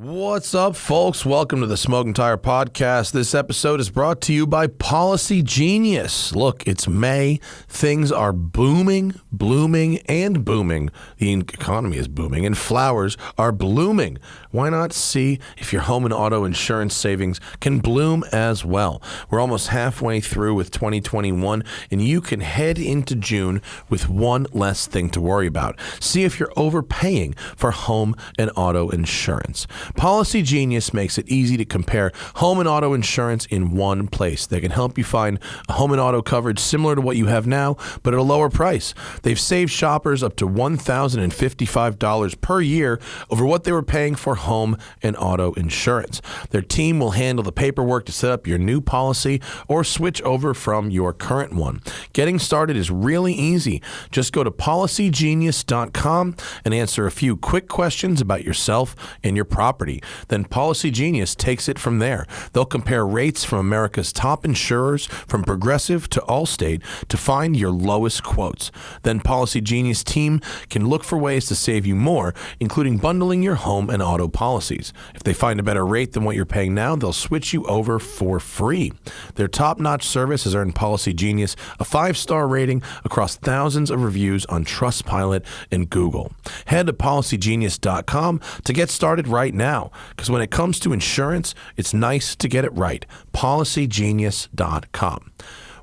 What's up, folks? Welcome to the Smoking Tire Podcast. This episode is brought to you by Policy Genius. Look, it's May. Things are booming, blooming, and booming. The economy is booming, and flowers are blooming. Why not see if your home and auto insurance savings can bloom as well? We're almost halfway through with 2021, and you can head into June with one less thing to worry about. See if you're overpaying for home and auto insurance. Policy Genius makes it easy to compare home and auto insurance in one place. They can help you find a home and auto coverage similar to what you have now, but at a lower price. They've saved shoppers up to $1,055 per year over what they were paying for home and auto insurance. Their team will handle the paperwork to set up your new policy or switch over from your current one. Getting started is really easy. Just go to policygenius.com and answer a few quick questions about yourself and your property. Then Policy Genius takes it from there. They'll compare rates from America's top insurers, from Progressive to Allstate, to find your lowest quotes. Then Policy Genius team can look for ways to save you more, including bundling your home and auto policies. If they find a better rate than what you're paying now, they'll switch you over for free. Their top-notch service has earned Policy Genius a 5-star rating across thousands of reviews on Trustpilot and Google. Head to policygenius.com to get started right now, because when it comes to insurance, it's nice to get it right. Policygenius.com.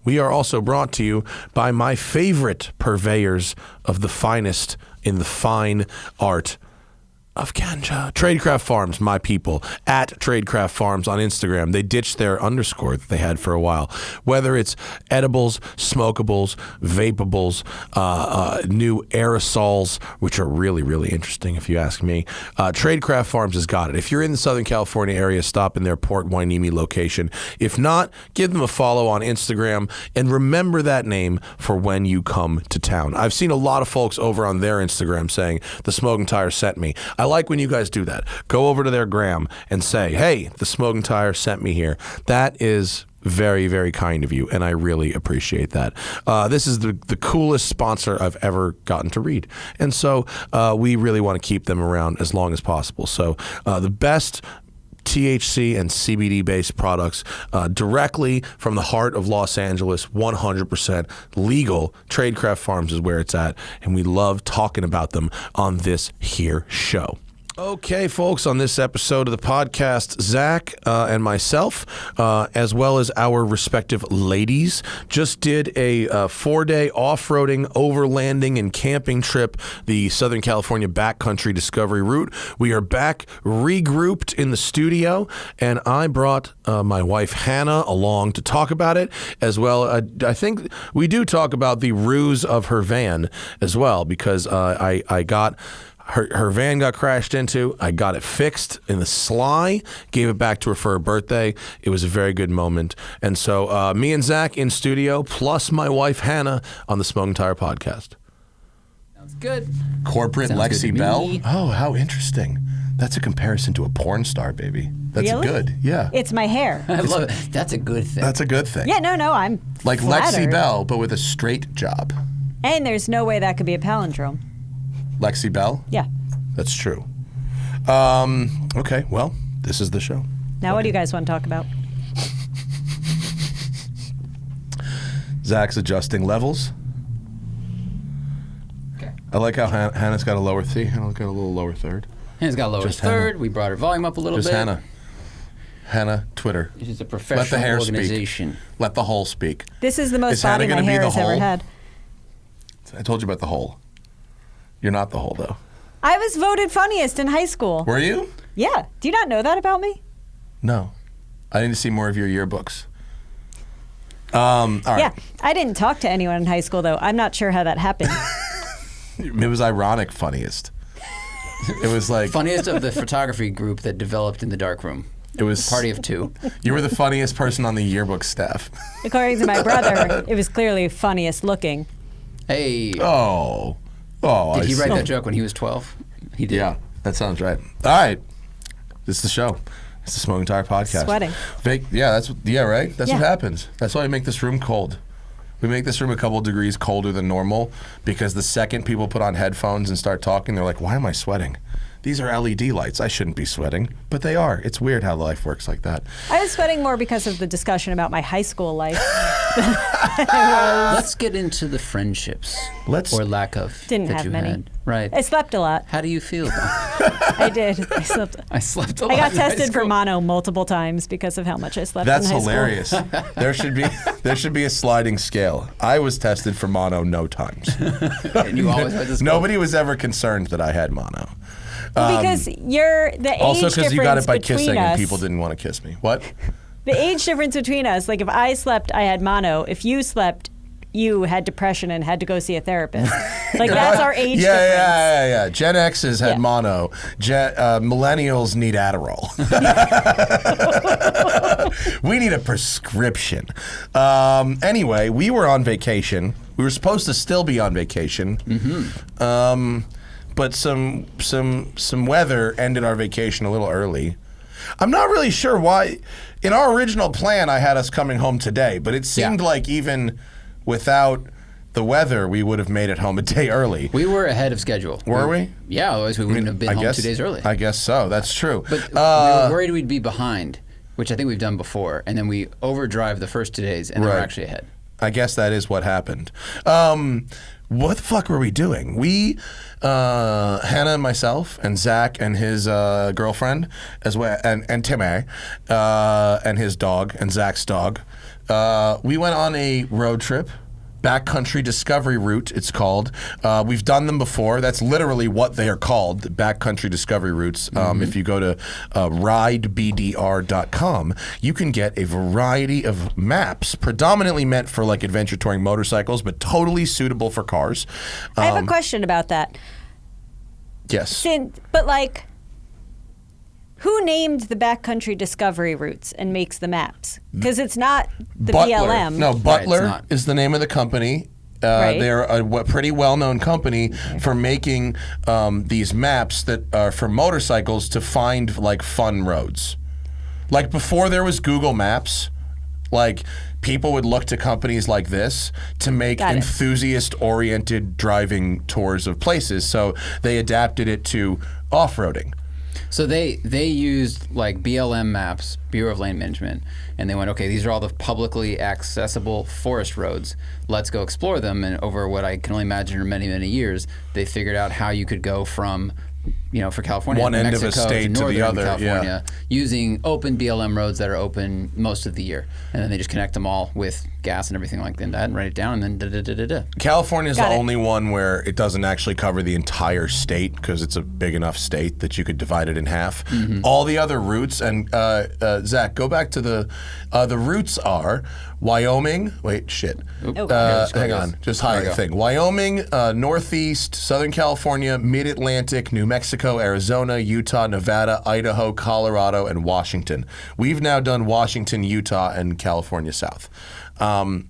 We are also brought to you by my favorite purveyors of the finest in the fine art of ganja. Tradecraft Farms, my people, at Tradecraft Farms on Instagram. They ditched their underscore that they had for a while. Whether it's edibles, smokables, vapables, new aerosols, which are really, really interesting if you ask me, Tradecraft Farms has got it. If you're in the Southern California area, stop in their Port Hueneme location. If not, give them a follow on Instagram and remember that name for when you come to town. I've seen a lot of folks over on their Instagram saying, the Smoking Tire sent me. I like when you guys do that. Go over to their gram and say, hey, the Smoking Tire sent me here. That is very, very kind of you, and I really appreciate that. This is the coolest sponsor I've ever gotten to read, and so we really want to keep them around as long as possible. So the best THC and CBD-based products directly from the heart of Los Angeles, 100% legal. Tradecraft Farms is where it's at, and we love talking about them on this here show. Okay, folks, on this episode of the podcast, Zach and myself, as well as our respective ladies, just did a 4-day off-roading, overlanding, and camping trip, the Southern California backcountry discovery route. We are back, regrouped in the studio, and I brought my wife, Hanna, along to talk about it, as well. I think we do talk about the ruse of her van as well, because I got... Her van got crashed into. I got it fixed in the sly, gave it back to her for her birthday. It was a very good moment. And so me and Zach in studio, plus my wife Hanna on the Smoking Tire Podcast. Sounds good. Corporate Sounds Lexi good Bell. me. Oh, how interesting. That's a comparison to a porn star, baby. That's Really? good. Yeah. It's my hair. I love it. That's a good thing. That's a good thing. Yeah, no, I'm Like flattered. Lexi Bell, but with a straight job. And there's no way that could be a palindrome. Lexi Bell? Yeah. That's true. Okay, well, this is the show. Now, what do you guys want to talk about? Zach's adjusting levels. Okay. I like how Hannah's got a lower C. Hannah's got a little lower third. Hannah's got a lower Just third. Hanna. We brought her volume up a little Just bit. Hannah. Hannah, Twitter. This is a Let the professional hair organization. speak. Let the hole speak. This is the most Is Hanna body my gonna be hair the has ever hole? had. I told you about the hole. You're not the hole, though. I was voted funniest in high school. Were you? Yeah. Do you not know that about me? No. I need to see more of your yearbooks. All right. Yeah. I didn't talk to anyone in high school, though. I'm not sure how that happened. It was ironic funniest. It was like... Funniest of the photography group that developed in the dark room. It was... Party of two. You were the funniest person on the yearbook staff. According to my brother, it was clearly funniest looking. Hey. Oh. Did he write see. that joke when he was 12? He did. Yeah, that sounds right. All right. This is the show. It's the Smoking Tire Podcast. Sweating. Right? That's Yeah. what happens. That's why we make this room cold. We make this room a couple degrees colder than normal because the second people put on headphones and start talking, they're like, why am I sweating? these are LED lights. I shouldn't be sweating, but they are. It's weird how life works like that. I was sweating more because of the discussion about my high school life. Let's get into the friendships. Or lack of. Didn't that have you many. Had. Right. I slept a lot. How do you feel? I did. I slept. I slept a lot. I got in high tested for school. mono multiple times because of how much I slept That's in high hilarious. school. There should be a sliding scale. I was tested for mono no times. And you always went to school. Nobody was ever concerned that I had mono. Because you're the age Also because you got it by between kissing us, and people didn't want to kiss me. What? The age difference between us, like if I slept, I had mono. If you slept, you had depression and had to go see a therapist. Like that's our age difference. Yeah. Gen X's had Yeah. mono. Millennials need Adderall. We need a prescription. Anyway, we were on vacation. We were supposed to still be on vacation. But some weather ended our vacation a little early. I'm not really sure why. In our original plan, I had us coming home today, but it seemed like even without the weather, we would have made it home a day early. We were ahead of schedule. Were we? Yeah, otherwise we wouldn't have been home 2 days early. I guess so. That's true. But we were worried we'd be behind, which I think we've done before, and then we overdrive the first 2 days, and then we're actually ahead. I guess that is what happened. What the fuck were we doing? We, Hanna and myself, and Zack and his girlfriend, as well, and Timmy, and his dog, and Zack's dog. We went on a road trip. Backcountry Discovery Route, it's called. We've done them before. That's literally what they are called, the Backcountry Discovery Routes. If you go to ridebdr.com, you can get a variety of maps, predominantly meant for like adventure touring motorcycles, but totally suitable for cars. I have a question about that. Yes. But like, who named the backcountry discovery routes and makes the maps? Because it's not the BLM. No, Butler not. is the name of the company. Right. They're a pretty well-known company for making these maps that are for motorcycles to find like fun roads. Like before there was Google Maps, like people would look to companies like this to make Got it. enthusiast-oriented driving tours of places. So they adapted it to off-roading. So they used like BLM maps, Bureau of Land Management, and they went, okay, these are all the publicly accessible forest roads. Let's go explore them. And over what I can only imagine are many, many years, they figured out how you could go from, for California, One end of a Mexico state to the northern other, California, using open BLM roads that are open most of the year. And then they just connect them all with gas and everything like that and write it down and then da-da-da-da-da. California is the Got it. only one where it doesn't actually cover the entire state because it's a big enough state that you could divide it in half. All the other routes, and Zach, go back to the routes are Wyoming. Wait, shit. Hang on, just hide the thing. Wyoming, Northeast, Southern California, Mid-Atlantic, New Mexico, Arizona, Utah, Nevada, Idaho, Colorado, and Washington. We've now done Washington, Utah, and California South. And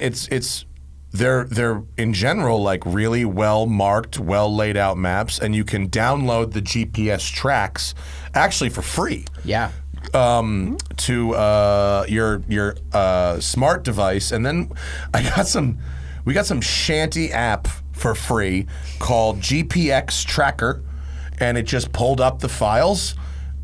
it's they're in general like really well marked, well laid out maps, and you can download the GPS tracks actually for free. Yeah. To your smart device, and then we got some shanty app for free called GPX Tracker, and it just pulled up the files.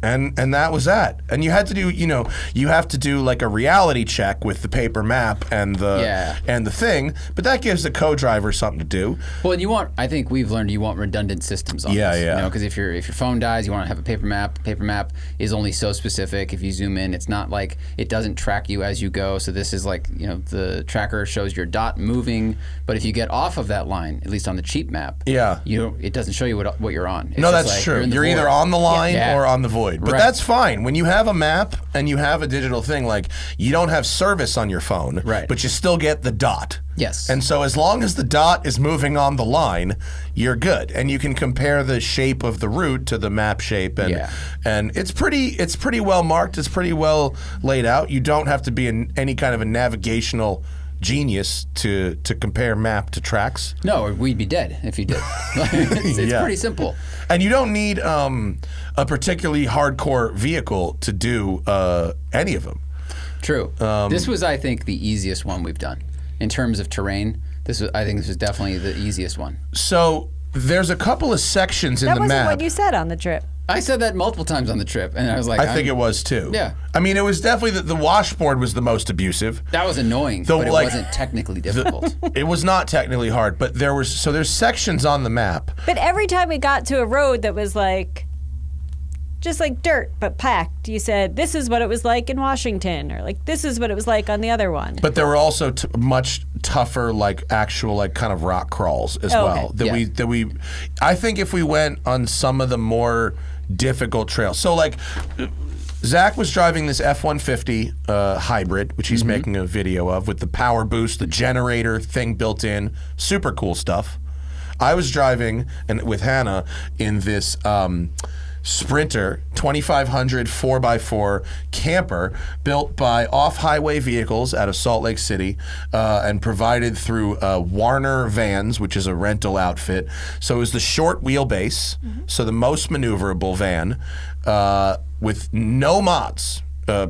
And that was that. And you had to do, you have to do like a reality check with the paper map and the thing, but that gives the co-driver something to do. Well, and I think we've learned you want redundant systems on this. Yeah. Because if your phone dies, you want to have a paper map. Paper map is only so specific. If you zoom in, it's not like it doesn't track you as you go. So this is like, the tracker shows your dot moving, but if you get off of that line, at least on the cheap map, it doesn't show you what you're on. It's No, just that's like true. You're either on the line or on the void. But Right. that's fine. When you have a map and you have a digital thing, like you don't have service on your phone, Right. but you still get the dot. Yes. And so as long as the dot is moving on the line, you're good. And you can compare the shape of the route to the map shape, and it's pretty well marked. It's pretty well laid out. You don't have to be any kind of a navigational genius to compare map to tracks. No, we'd be dead if you did. It's pretty simple. And you don't need a particularly hardcore vehicle to do any of them. True. This was, I think, the easiest one we've done in terms of terrain. I think this was definitely the easiest one. So There's a couple of sections in That the wasn't map. what you said on the trip. I said that multiple times on the trip, and I was like, I think it was too. Yeah. I mean, it was definitely the washboard was the most abusive. that was annoying, but it wasn't technically difficult. It was not technically hard, but there's sections on the map. But every time we got to a road that was like, just like dirt, but packed, you said, this is what it was like in Washington, or like, this is what it was like on the other one. But there were also much tougher, like actual, like kind of rock crawls as well. Okay. I think if we went on some of the more difficult trails, so like Zach was driving this F-150 hybrid, which he's making a video of with the power boost, the generator thing built in, super cool stuff. I was driving with Hanna in this Sprinter 2500 4x4 camper built by off-highway vehicles out of Salt Lake City and provided through Warner Vans, which is a rental outfit. So it was the short wheelbase, so the most maneuverable van with no mods. No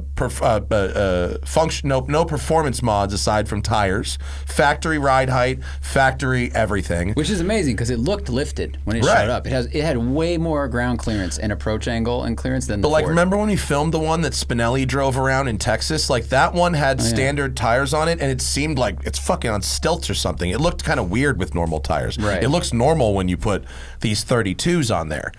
performance mods aside from tires, factory ride height, factory everything. Which is amazing because it looked lifted when it showed up. It had way more ground clearance and approach angle and clearance than the But like, Ford. remember when we filmed the one that Spinelli drove around in Texas? Like that one had standard tires on it, and it seemed like it's fucking on stilts or something. It looked kind of weird with normal tires. Right. It looks normal when you put these 32s on there,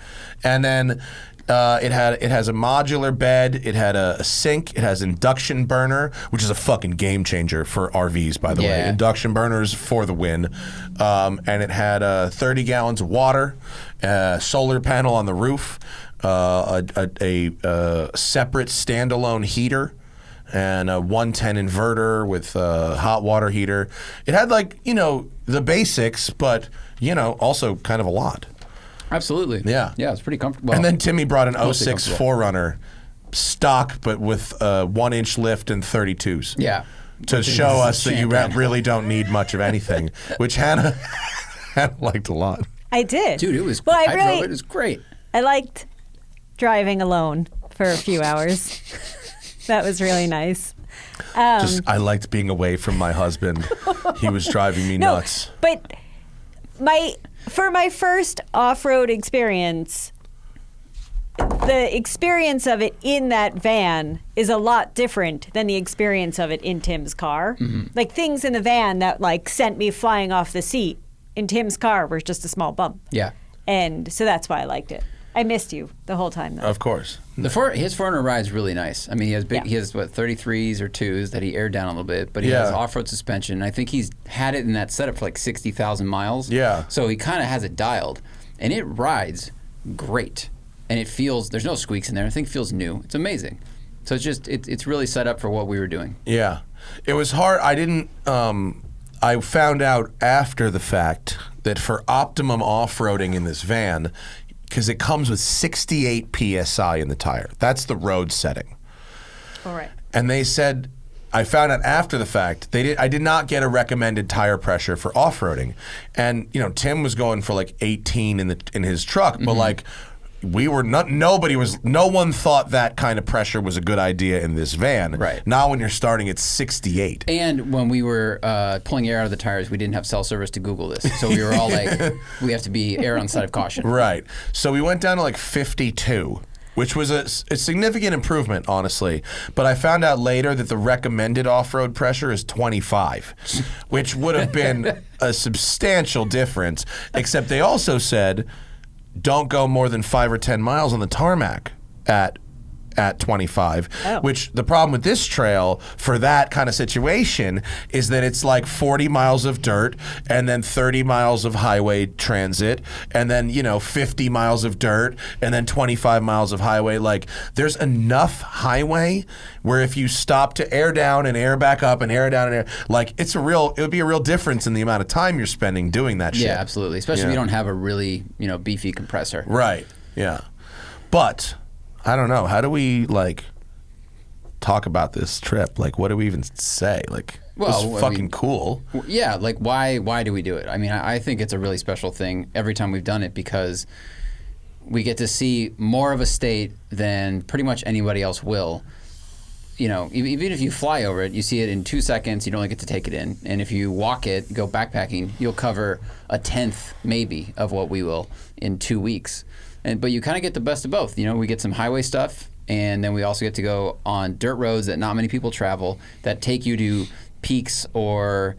and then. It has a modular bed. It had a sink. It has induction burner, which is a fucking game changer for RVs, by the way. Induction burners for the win. And it had 30 gallons of water, solar panel on the roof, a separate standalone heater, and a 110 inverter with a hot water heater. It had the basics, but also kind of a lot. Absolutely. Yeah. Yeah, it's pretty comfortable. And then Timmy brought an mostly 06 comfortable. 4Runner stock, but with a 1-inch lift and 32s. Yeah. To show us that you champion. really don't need much of anything, which Hanna liked a lot. I did. Dude, it was. Well, I drove it. It was great. I liked driving alone for a few hours. That was really nice. I liked being away from my husband. He was driving me nuts. But for my first off-road experience, the experience of it in that van is a lot different than the experience of it in Tim's car. Like things in the van that sent me flying off the seat in Tim's car were just a small bump. Yeah. And so that's why I liked it. I missed you the whole time though. Of course. His 4Runner ride's really nice. I mean, he has he has 33s or 2s that he aired down a little bit, but he has off-road suspension. I think he's had it in that setup for 60,000 miles. Yeah. So he kind of has it dialed, and it rides great. And it feels, there's no squeaks in there. I think it feels new. It's amazing. So it's just, it's really set up for what we were doing. Yeah. It was hard. I found out after the fact that for optimum off-roading in this van, because it comes with 68 PSI in the tire. That's the road setting. All right. And they said, I found out after the fact, I did not get a recommended tire pressure for off-roading. And, Tim was going for 18 in his truck, but no one thought that kind of pressure was a good idea in this van. Right. Not when you're starting at 68. And when we were pulling air out of the tires, we didn't have cell service to Google this. So we were all we have to be air on the side of caution. Right. So we went down to 52, which was a significant improvement, honestly. But I found out later that the recommended off-road pressure is 25, which would have been a substantial difference, except they also said, don't go more than 5 or 10 miles on the tarmac at 25, which the problem with this trail for that kind of situation is that it's 40 miles of dirt and then 30 miles of highway transit and then 50 miles of dirt and then 25 miles of highway. There's enough highway where if you stop to air down and air back up and air down and air, it would be a real difference in the amount of time you're spending doing that shit. Yeah, absolutely. Especially if you don't have a really beefy compressor. Right. Yeah. But I don't know. How do we talk about this trip? What do we even say? It was fucking cool. Yeah, why do we do it? I mean, I think it's a really special thing every time we've done it because we get to see more of a state than pretty much anybody else will. even if you fly over it, you see it in 2 seconds. You don't only get to take it in. And if you walk it, go backpacking, you'll cover a tenth maybe of what we will in 2 weeks. But you kind of get the best of both. We get some highway stuff, and then we also get to go on dirt roads that not many people travel that take you to peaks or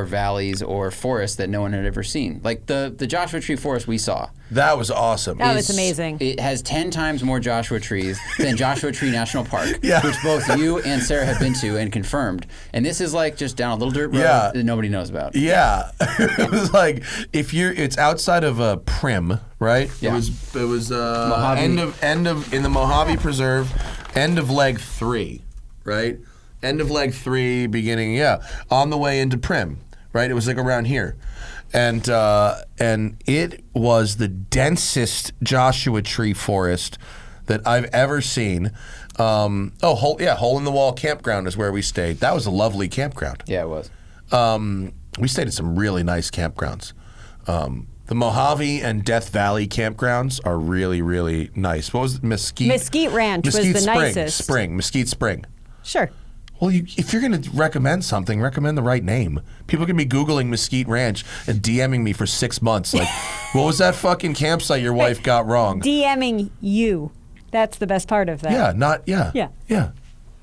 valleys or forests that no one had ever seen. Like the Joshua Tree Forest we saw. That was awesome. That was amazing. It has 10 times more Joshua trees than Joshua Tree National Park, Yeah. which both you and Sarah have been to and confirmed. And this is like just down a little dirt road Yeah. that nobody knows about. Yeah, it was like it's outside of Prim, right? Yeah. It was Mojave. end of in the Mojave Preserve, end of leg 3, right? End of leg 3, beginning on the way into Prim, right? It was like around here, and it was the densest Joshua Tree forest that I've ever seen. Hole in the Wall campground is where we stayed. That was a lovely campground. Yeah, it was. We stayed at some really nice campgrounds. The Mojave and Death Valley campgrounds are really, really nice. What was it? Mesquite Ranch was the nicest. Mesquite Spring. Sure. Well, if you're going to recommend something, recommend the right name. People can be Googling Mesquite Ranch and DMing me for 6 months. Like, what was that fucking campsite your wife got wrong? DMing you. That's the best part of that. Yeah.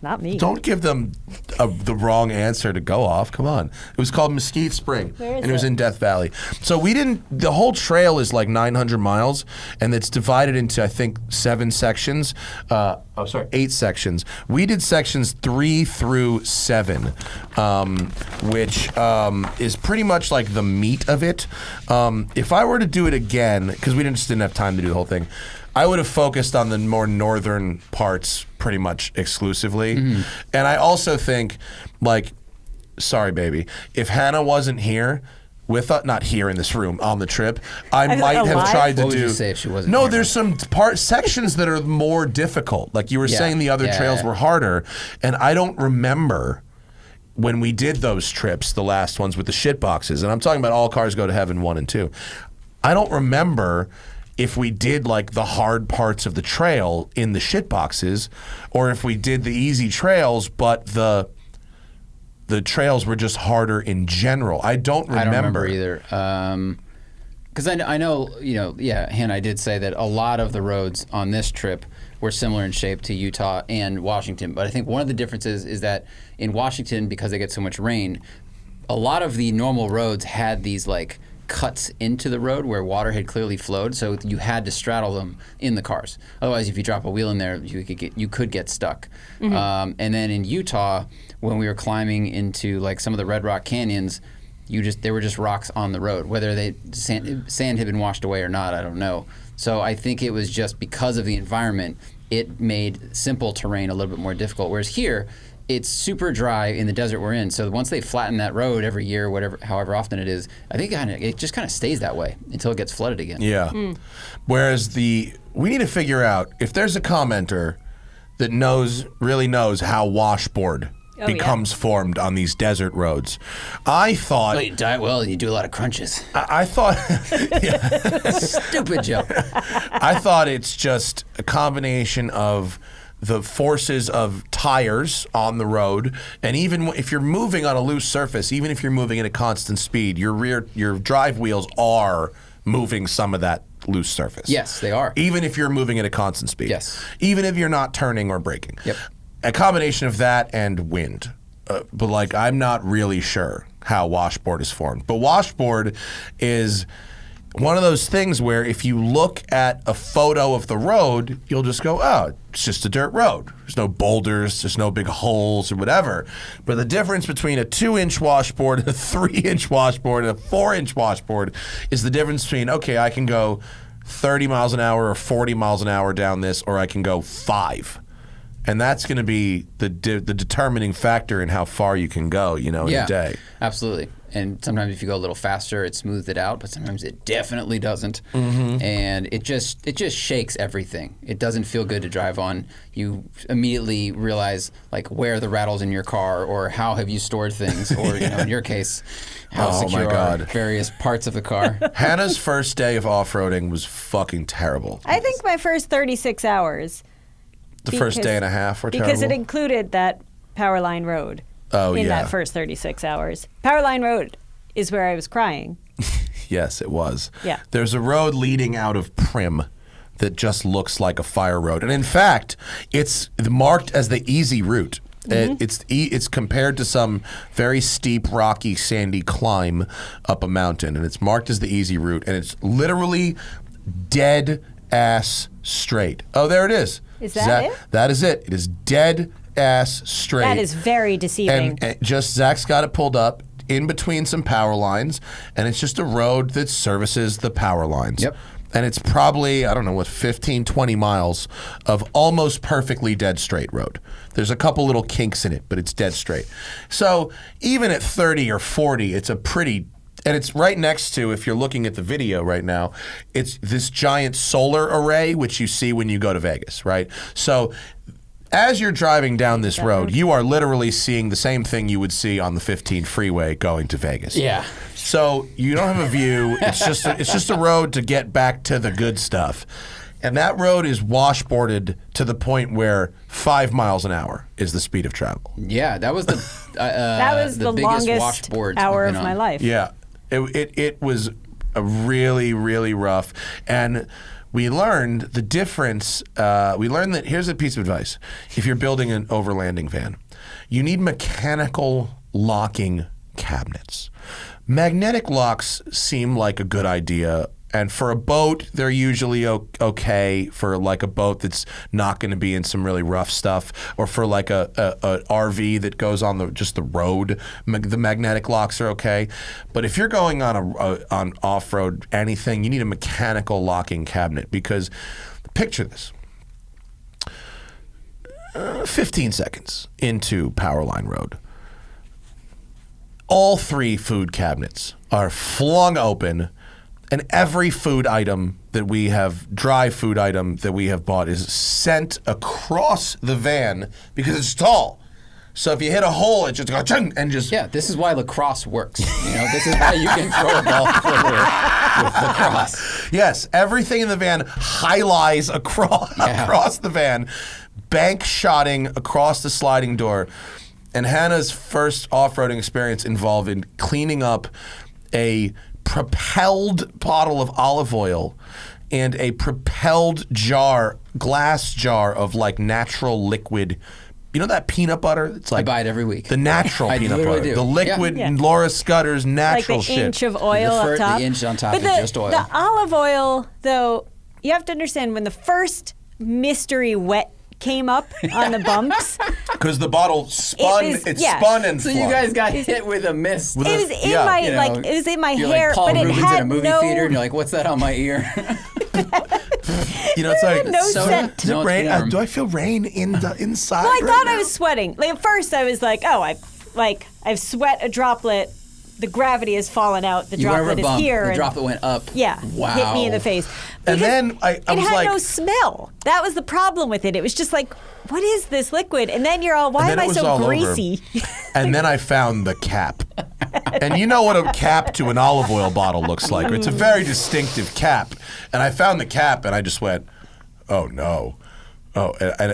Not me. Don't give them the wrong answer to go off. Come on. It was called Mesquite Spring, and it was in Death Valley. So the whole trail is like 900 miles, and it's divided into, I think, 7 sections. 8 sections. We did sections 3 through 7, which is pretty much like the meat of it. If I were to do it again, because we just didn't have time to do the whole thing, I would have focused on the more northern parts pretty much exclusively. Mm-hmm. And I also think, sorry, baby, if Hanna wasn't here, not here in this room, on the trip, I might have tried to do. What would you say if she wasn't No, here? there's some sections that are more difficult. Like you were saying, the other trails were harder. And I don't remember when we did those trips, the last ones with the shit boxes. And I'm talking about All Cars Go to Heaven 1 and 2. I don't remember if we did like the hard parts of the trail in the shit boxes, or if we did the easy trails, but the trails were just harder in general. I don't remember. I don't remember either. Because I know, Hannah, I did say that a lot of the roads on this trip were similar in shape to Utah and Washington. But I think one of the differences is that in Washington, because they get so much rain, a lot of the normal roads had these like cuts into the road where water had clearly flowed, so you had to straddle them in the cars. Otherwise, if you drop a wheel in there, you could get stuck. Mm-hmm. And then in Utah, when we were climbing into like some of the Red Rock canyons, there were just rocks on the road. Whether sand had been washed away or not, I don't know. So I think it was just because of the environment, it made simple terrain a little bit more difficult. Whereas here, it's super dry in the desert we're in. So once they flatten that road every year, however often it is, I think it just kind of stays that way until it gets flooded again. Yeah. Whereas we need to figure out if there's a commenter that really knows how washboard becomes formed on these desert roads. I thought... Well, you diet well and you do a lot of crunches. I thought... Stupid joke. I thought it's just a combination of the forces of tires on the road, and even if you're moving on a loose surface, even if you're moving at a constant speed, your drive wheels are moving some of that loose surface. Yes, they are. Even if you're moving at a constant speed. Yes. Even if you're not turning or braking. Yep. A combination of that and wind. But I'm not really sure how washboard is formed. But washboard is one of those things where if you look at a photo of the road, you'll just go, oh, it's just a dirt road. There's no boulders, there's no big holes or whatever. But the difference between a 2-inch washboard and a 3-inch washboard and a 4-inch washboard is the difference between, okay, I can go 30 miles an hour or 40 miles an hour down this, or I can go 5. And that's going to be the determining factor in how far you can go, in a day. Absolutely. And sometimes if you go a little faster, it smooths it out, but sometimes it definitely doesn't. Mm-hmm. And it just shakes everything. It doesn't feel good to drive on. You immediately realize where the rattles in your car, or how have you stored things, or in your case, how secure are various parts of the car. Hannah's first day of off-roading was fucking terrible. I think my first 36 hours. The first day and a half were because terrible. it included that Powerline Road in that first 36 hours. Powerline Road is where I was crying. Yes, it was. Yeah. There's a road leading out of Prim that just looks like a fire road. And in fact, it's marked as the easy route. It's compared to some very steep, rocky, sandy climb up a mountain. And it's marked as the easy route. And it's literally dead ass straight. Oh, there it is. Is that it? That is it. It is dead ass straight. That is very deceiving. And just Zach's got it pulled up in between some power lines, and it's just a road that services the power lines. Yep. And it's probably, I don't know, what, 15, 20 miles of almost perfectly dead straight road. There's a couple little kinks in it, but it's dead straight. So even at 30 or 40, it's a pretty, and it's right next to, if you're looking at the video right now, it's this giant solar array, which you see when you go to Vegas, right? So as you're driving down this road, you are literally seeing the same thing you would see on the 15 freeway going to Vegas. Yeah. So you don't have a view. It's just a road to get back to the good stuff. And that road is washboarded to the point where 5 miles an hour is the speed of travel. Yeah, that was the that was the biggest longest washboard hour I've of been my on. life. Yeah, it was a really, really rough. And we learned the difference. We learned that here's a piece of advice. If you're building an overlanding van, you need mechanical locking cabinets. Magnetic locks seem like a good idea. And for a boat, they're usually okay for like a boat that's not going to be in some really rough stuff, or for like a RV that goes on just the road. The magnetic locks are okay, but if you're going on off-road anything, you need a mechanical locking cabinet, because picture this: 15 seconds into Powerline Road, all 3 food cabinets are flung open. And every food item that we have, dry food item that we have bought, is sent across the van because it's tall. So if you hit a hole, it just goes chung and just. Yeah, this is why lacrosse works. You know, this is why you can throw a ball further with lacrosse. Yes, everything in the van high-lies across the van, bank shotting across the sliding door. And Hannah's first off-roading experience involved in cleaning up a propelled bottle of olive oil and a propelled glass jar of like natural liquid. You know that peanut butter? It's like, I buy it every week. The natural I peanut literally butter. do. The liquid Yeah. Laura Scudder's natural like the shit. inch of oil up top. The inch on top But is just oil. The olive oil, though, you have to understand, when the first mystery wet came up on the bumps, Because the bottle spun, It was- spun and So flung. you guys got hit with a mist. it was in yeah. my You know, like it was in my You're hair, like Paul but it Rubens had in a movie no. theater, and you're like, "What's that on my ear?" You know, it's like no soda? scent. Does it No, it's rain? warm. Do I feel rain in the inside? Well, I right thought now? I was sweating. Like at first, I was like, "Oh, I've sweat a droplet. The gravity has fallen out. The You went over a droplet is bump. here." The and droplet went up. yeah, Wow. hit me in the face. And Because then I it was had like, no smell. That was the problem with it. It was just like, what is this liquid? And then you're all, why and am then I it was so all over. greasy? And then I found the cap. And you know what a cap to an olive oil bottle looks like. It's a very distinctive cap. And I found the cap and I just went, oh no. Oh,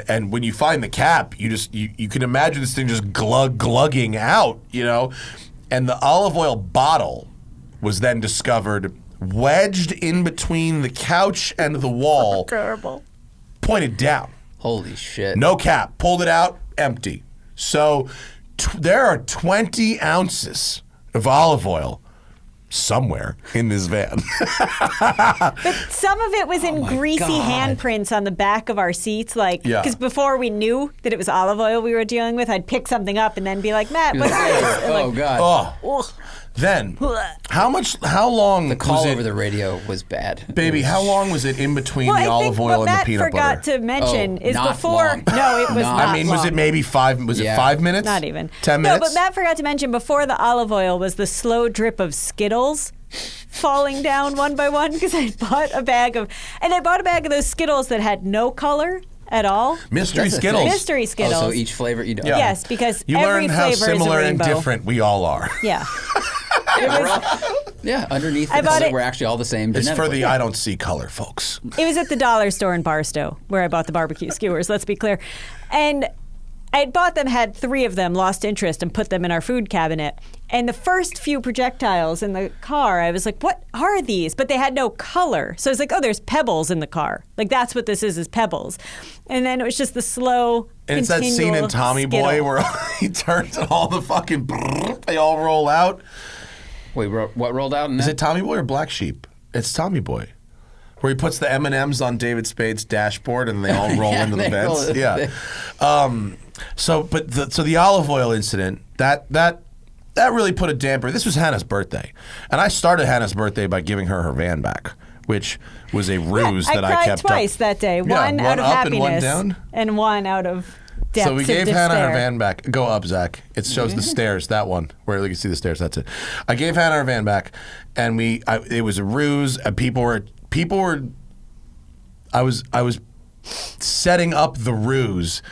and when you find the cap, you can imagine this thing just glugging out, you know? And the olive oil bottle was then discovered wedged in between the couch and the wall, Terrible. pointed down. Holy shit. No cap. Pulled it out, empty. So there are 20 ounces of olive oil somewhere in this van. But some of it was in greasy God. handprints on the back of our seats, like Yeah. because before we knew that it was olive oil we were dealing with, I'd pick something up and then be like, Matt, You're what's like, this? And oh like, god. Oh. Then, how long The call was it, over the radio was bad. baby, how long was it in between well, the I think olive what oil and Matt the peanut forgot butter? to mention Oh, is not before. long. No, it was Not not. I mean, was long. it maybe 5? Was it Yeah. 5 minutes? Not even 10 minutes. No, but Matt forgot to mention before the olive oil was the slow drip of Skittles falling down one by one, because I bought a bag of those Skittles that had no color at all. Mystery That's a Skittles. thing. Mystery Skittles. Oh, so each flavor you know. Yeah. Yes, because You every learn how flavor is a similar and rainbow. different we all are. Yeah. Yeah, underneath I the bought color, it- we're actually all the same. It's for genetically. the I don't see color, folks. It was at the dollar store in Barstow where I bought the barbecue skewers, let's be clear. And I had bought them, had 3 of them, lost interest, and put them in our food cabinet. And the first few projectiles in the car, I was like, what are these? But they had no color. So I was like, oh, there's pebbles in the car. Like, that's what this is pebbles. And then it was just the slow, And it's that scene in Tommy Boy where he turns and all the fucking they all roll out. Wait, what rolled out in that? Is it Tommy Boy or Black Sheep? It's Tommy Boy. Where he puts the M&Ms on David Spade's dashboard and they all roll into the they roll vents. it. Yeah. So the olive oil incident, that really put a damper. This was Hannah's birthday. And I started Hannah's birthday by giving her her van back, which was a ruse that I kept cried twice up. that day. Yeah, One out of up and one happiness down. and one out of depths So we gave of despair. Hannah her van back. Go up, Zach. It shows the stairs. That one where you can see the stairs. That's it. I gave Hannah her van back, and it was a ruse. And people were. I was setting up the ruse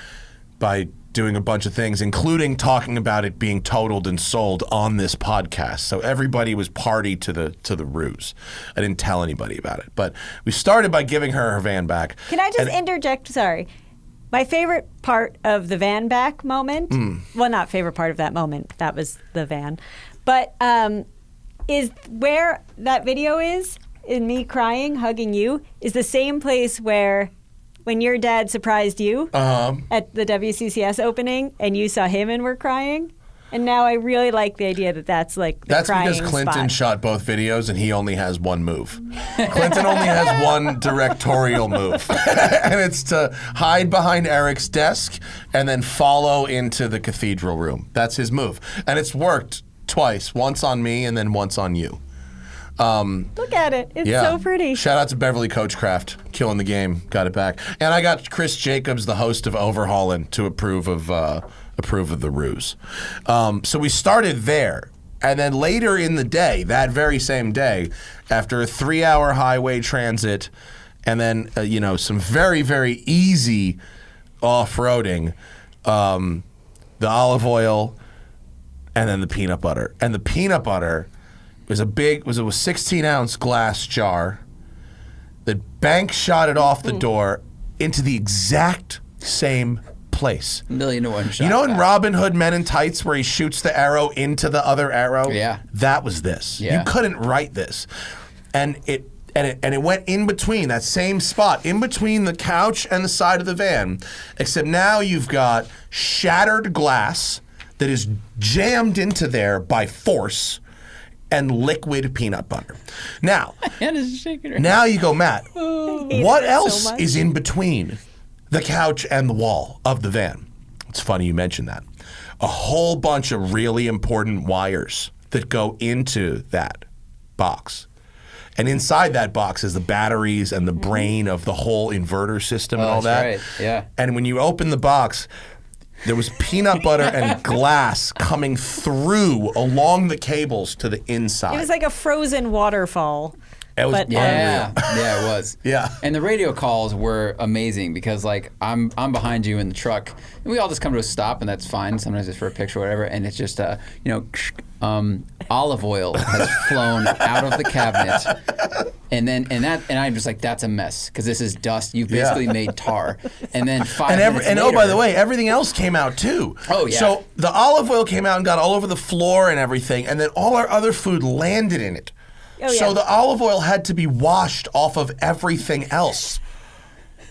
by doing a bunch of things, including talking about it being totaled and sold on this podcast. So everybody was party to the ruse. I didn't tell anybody about it, but we started by giving her her van back. Can I just And- interject? Sorry. My favorite part of the van back moment, well, not favorite part of that moment, that was the van, but is where that video is, in me crying, hugging you, is the same place where when your dad surprised you at the WCCS opening and you saw him and were crying. And now I really like the idea that that's like the That's crying because Clinton spot. shot both videos and he only has one move. Clinton only has one directorial move. And it's to hide behind Eric's desk and then follow into the cathedral room. That's his move. And it's worked twice, once on me and then once on you. Look at it. It's Yeah. so pretty. Shout out to Beverly Coachcraft, killing the game, got it back. And I got Chris Jacobs, the host of Overhauling, to approve of the ruse. So we started there. And then later in the day, that very same day, after a 3-hour highway transit and then, some very, very easy off-roading, the olive oil and then the peanut butter. And the peanut butter was a 16-ounce glass jar that Bank shot it off the door into the exact same place. $1,000,000 to 1 shot. You know in back. Robin Hood Men in Tights where he shoots the arrow into the other arrow? Yeah. That was this. Yeah. You couldn't write this. And it went in between, that same spot, in between the couch and the side of the van, except now you've got shattered glass that is jammed into there by force and liquid peanut butter. Now, Hannah's shaking her. now you go, Matt, what it so else much. is in between the couch and the wall of the van? It's funny you mentioned that. A whole bunch of really important wires that go into that box. And inside that box is the batteries and the brain of the whole inverter system and all that. That's right, yeah. And when you open the box, there was peanut butter and glass coming through along the cables to the inside. It was like a frozen waterfall. It was but, Yeah, yeah, it was. Yeah. And the radio calls were amazing because like I'm behind you in the truck and we all just come to a stop and that's fine. Sometimes it's for a picture or whatever, and it's just olive oil has flown out of the cabinet. And I'm just like, that's a mess because this is dust. You've basically made tar. And then 5 minutes And later, oh, by the way, everything else came out too. Oh, yeah. So the olive oil came out and got all over the floor and everything, and then all our other food landed in it. Oh, So yeah. the olive oil had to be washed off of everything else.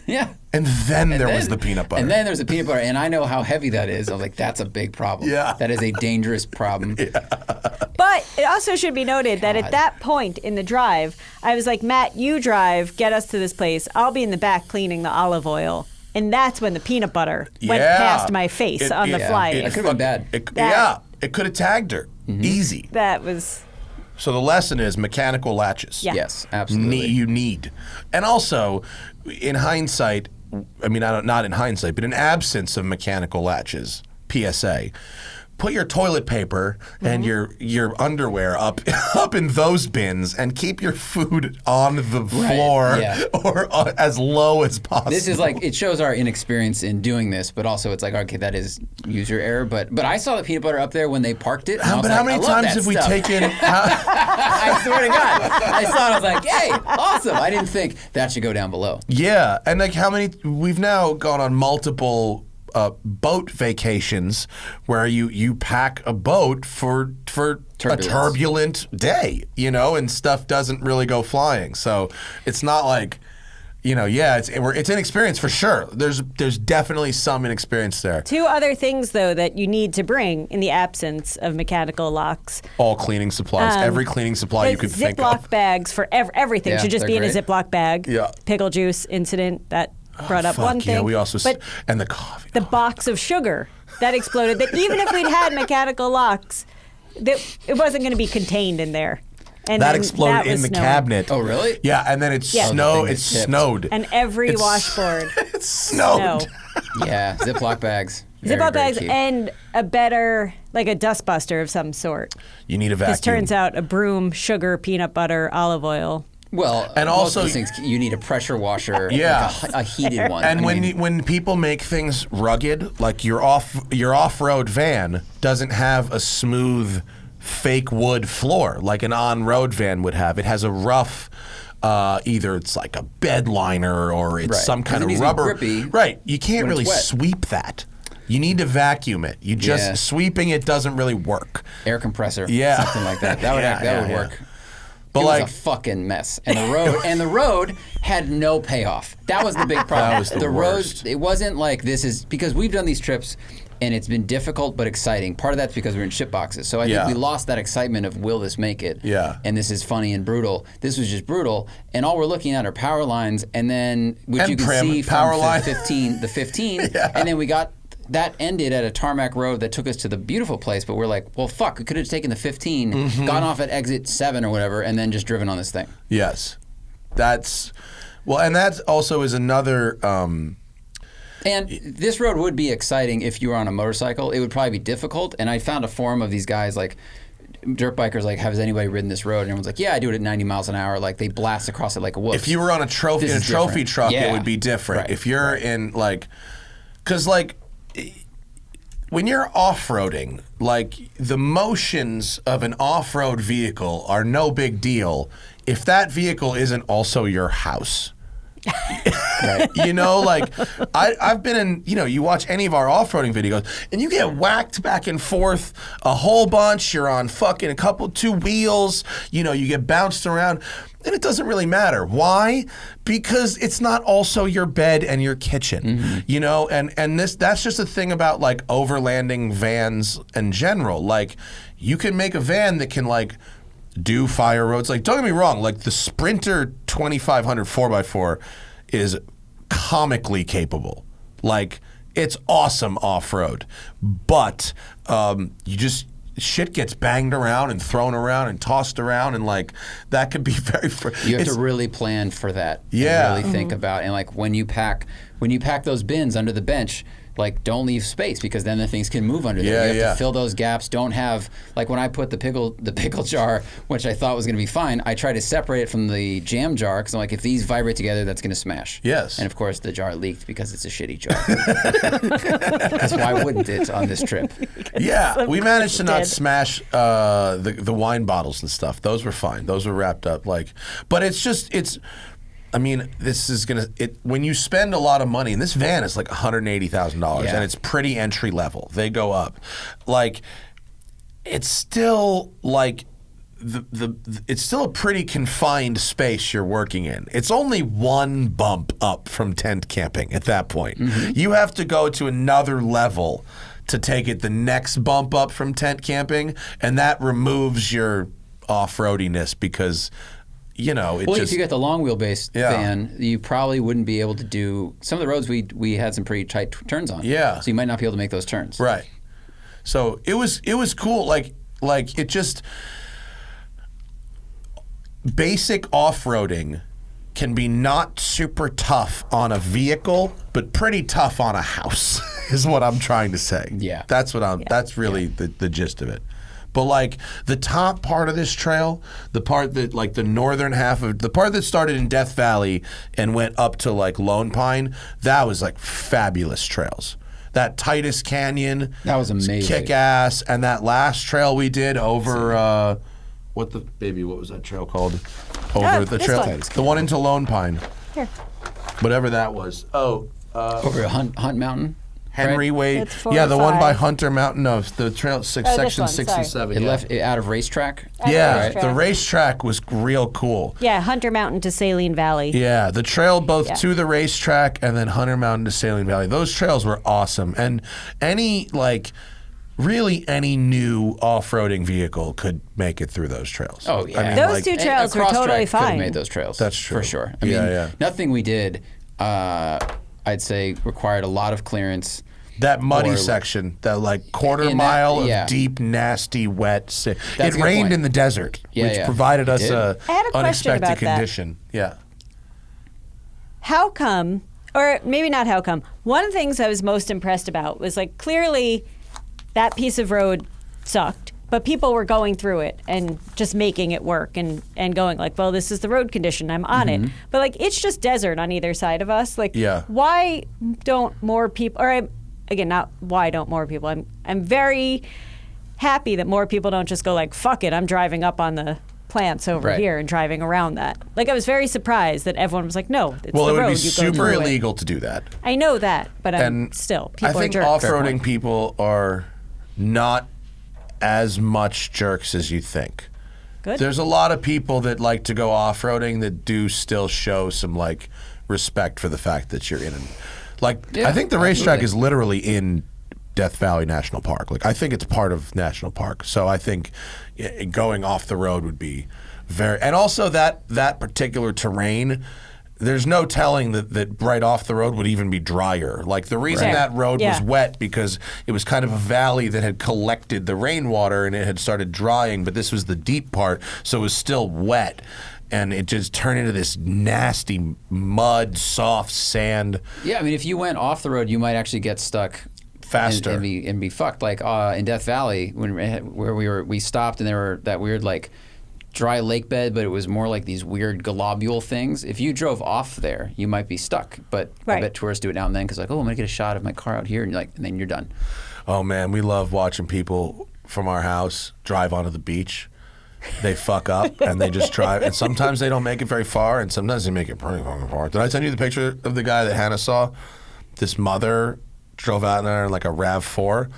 yeah. And then there was then- the peanut butter. And then there's the peanut butter, and I know how heavy that is. I'm like, that's a big problem. Yeah. That is a dangerous problem. But it also should be noted that at that point in the drive, I was like, Matt, you drive, get us to this place. I'll be in the back cleaning the olive oil. And that's when the peanut butter went Yeah. past my face on the fly. That could've been bad. It could have tagged her. Easy. That was, So the lesson is mechanical latches. Yeah. Yes, absolutely. You need. And also, in hindsight, I mean, not in hindsight, but in absence of mechanical latches, PSA, put your toilet paper and your underwear up in those bins and keep your food on the floor or as low as possible. This is like, it shows our inexperience in doing this, but also it's like, okay, that is user error. But I saw the peanut butter up there when they parked it. But how many times have we taken? I swear to God, I saw it. I was like, hey, awesome. I didn't think that should go down below. Yeah, and like how many? We've now gone on multiple boat vacations where you pack a boat for a turbulent day, and stuff doesn't really go flying. So it's not like, it's inexperience for sure. There's definitely some inexperience there. 2 other things though that you need to bring in the absence of mechanical locks. All cleaning supplies, every cleaning supply you could think of. Ziploc bags for everything should just be great. in a Ziploc bag. Yeah. Pickle juice incident that brought up one thing. Yeah, we also but and the coffee. The box of sugar that exploded. That even if we'd had mechanical locks, that it wasn't going to be contained in there. And that exploded in the snowing. cabinet. Oh, really? Yeah, and then it snowed. It snowed. And every washboard. It snowed. Yeah, Ziploc bags. Ziploc bags key. and a better, like a dust buster of some sort. You need a vacuum. This turns out a broom, sugar, peanut butter, olive oil. Well, and most also of those things, you need a pressure washer, Yeah. like a heated one. And when people make things rugged, like your off-road van doesn't have a smooth fake wood floor like an on-road van would have. It has a rough, either it's like a bed liner or it's some kind of rubber. Grippy Right. You can't really wet. sweep that. You need to vacuum it. You just sweeping it doesn't really work. Air compressor, Yeah. something like that. That would work. But it was a fucking mess, and the road had no payoff. That was the big problem. That was the worst. Road. It wasn't like this is because we've done these trips, and it's been difficult but exciting. Part of that's because we're in ship boxes, so I think we lost that excitement of will this make it? Yeah. And this is funny and brutal. This was just brutal, and all we're looking at are power lines, and then which you can see from the 15, and then we got. That ended at a tarmac road that took us to the beautiful place, but we're like, well, fuck, we could have taken the 15, gone off at exit 7 or whatever, and then just driven on this thing. Yes. And that also is another... And this road would be exciting if you were on a motorcycle. It would probably be difficult, and I found a forum of these guys, like, dirt bikers, like, has anybody ridden this road? And everyone's like, yeah, I do it at 90 miles an hour. Like, they blast across it like a wolf. If you were on a trophy truck, it would be different. Right. If you're in, like... Because, like... When you're off-roading, like the motions of an off-road vehicle are no big deal if that vehicle isn't also your house. Right. Like I've been in, you watch any of our off-roading videos and you get whacked back and forth a whole bunch. You're on fucking 2 wheels, you get bounced around. And it doesn't really matter. Why? Because it's not also your bed and your kitchen, and that's just a thing about like overlanding vans in general. Like you can make a van that can like do fire roads. Like don't get me wrong, like the Sprinter 2500 4x4 is comically capable. Like it's awesome off-road, but shit gets banged around and thrown around and tossed around, and like that could be very. You have to really plan for that. Yeah. And really think about, and like when you pack those bins under the bench, like don't leave space because then the things can move under there. You have to fill those gaps. Don't have like when I put the pickle jar, which I thought was going to be fine. I tried to separate it from the jam jar because I'm like, if these vibrate together, that's going to smash. Yes. And of course, the jar leaked because it's a shitty jar. Because why wouldn't it on this trip? Yeah, we managed to not smash the wine bottles and stuff. Those were fine. Those were wrapped up but it's. I mean, this is when you spend a lot of money, and this van is like $180,000, and it's pretty entry level. They go up, like it's still like it's still a pretty confined space you're working in. It's only one bump up from tent camping at that point. You have to go to another level to take it the next bump up from tent camping, and that removes your off-roadiness because. If you get the long wheelbase van, you probably wouldn't be able to do some of the roads we had some pretty tight turns on. Yeah. So you might not be able to make those turns. Right. So it was cool. Like it just basic off-roading can be not super tough on a vehicle, but pretty tough on a house. is what I'm trying to say. Yeah. That's what that's really the gist of it. But like the top part of this trail, the part that like the northern half of the part that started in Death Valley and went up to like Lone Pine, that was like fabulous trails. That Titus Canyon, That was amazing. kick ass, and that last trail we did over what was that trail called? Over the this trail, one. the one into Lone Pine, Here. whatever that was. Over Hunt Mountain. Henry Wade. It's 4 Yeah, or the one by 5. Hunter Mountain. No, the trail section one, sorry. 67. It yeah. left it out of racetrack. Yeah, Racetrack. the racetrack was real cool. Yeah, Hunter Mountain to Saline Valley. Yeah, the trail both Yeah. to the racetrack and then Hunter Mountain to Saline Valley. Those trails were awesome. And really any new off-roading vehiicl could make it through those trails. Oh yeah, I mean, Those two trails were totally Could have fine. made those trails. That's true. for sure. I mean, Yeah. nothing we did, I'd say, required a lot of clearance. That muddy Or- section, that like quarter In that- mile of yeah. deep, nasty, wet. That's a It good rained point. in the desert, Yeah, which yeah. provided us It did. a I had a question unexpected about that. condition. Yeah. How come, or maybe not how come, one of the things I was most impressed about was like clearly that piece of road sucked, but people were going through it and just making it work and going like, well, this is the road condition, I'm on it. But like, it's just desert on either side of us. Like, Yeah. why don't more people, again, not why don't more people, I'm very happy that more people don't just go like, fuck it, I'm driving up on the plants over Right. here and driving around that. Like, I was very surprised that everyone was like, no, it's Well, the it would road, be you go super through it. illegal to do that. I know that, but And still, I people think are jerks. off-roading people are not as much jerks as you think. Good. There's a lot of people that like to go off-roading that do still show some like respect for the fact that you're in an, like Yeah, I think the racetrack absolutely. is literally in Death Valley National Park. Like I think it's part of National Park. So I think going off the road would be very, and also that particular terrain, there's no telling that right off the road would even be drier. Like the reason Right. that road was Yeah. wet because it was kind of a valley that had collected the rainwater and it had started drying, but this was the deep part, so it was still wet. And it just turned into this nasty mud, soft sand. Yeah, I mean, if you went off the road, you might actually get stuck Faster. and be fucked. Like in Death Valley, where we stopped and there were that weird like dry lake bed, but it was more like these weird globule things. If you drove off there, you might be stuck. But I Right. bet tourists do it now and then because like, oh, I'm gonna get a shot of my car out here, and and then you're done. Oh man, we love watching people from our house drive onto the beach. They fuck up and they just drive, and sometimes they don't make it very far, and sometimes they make it pretty fucking far. Did I send you the picture of the guy that Hanna saw? This mother drove out there in like a RAV4,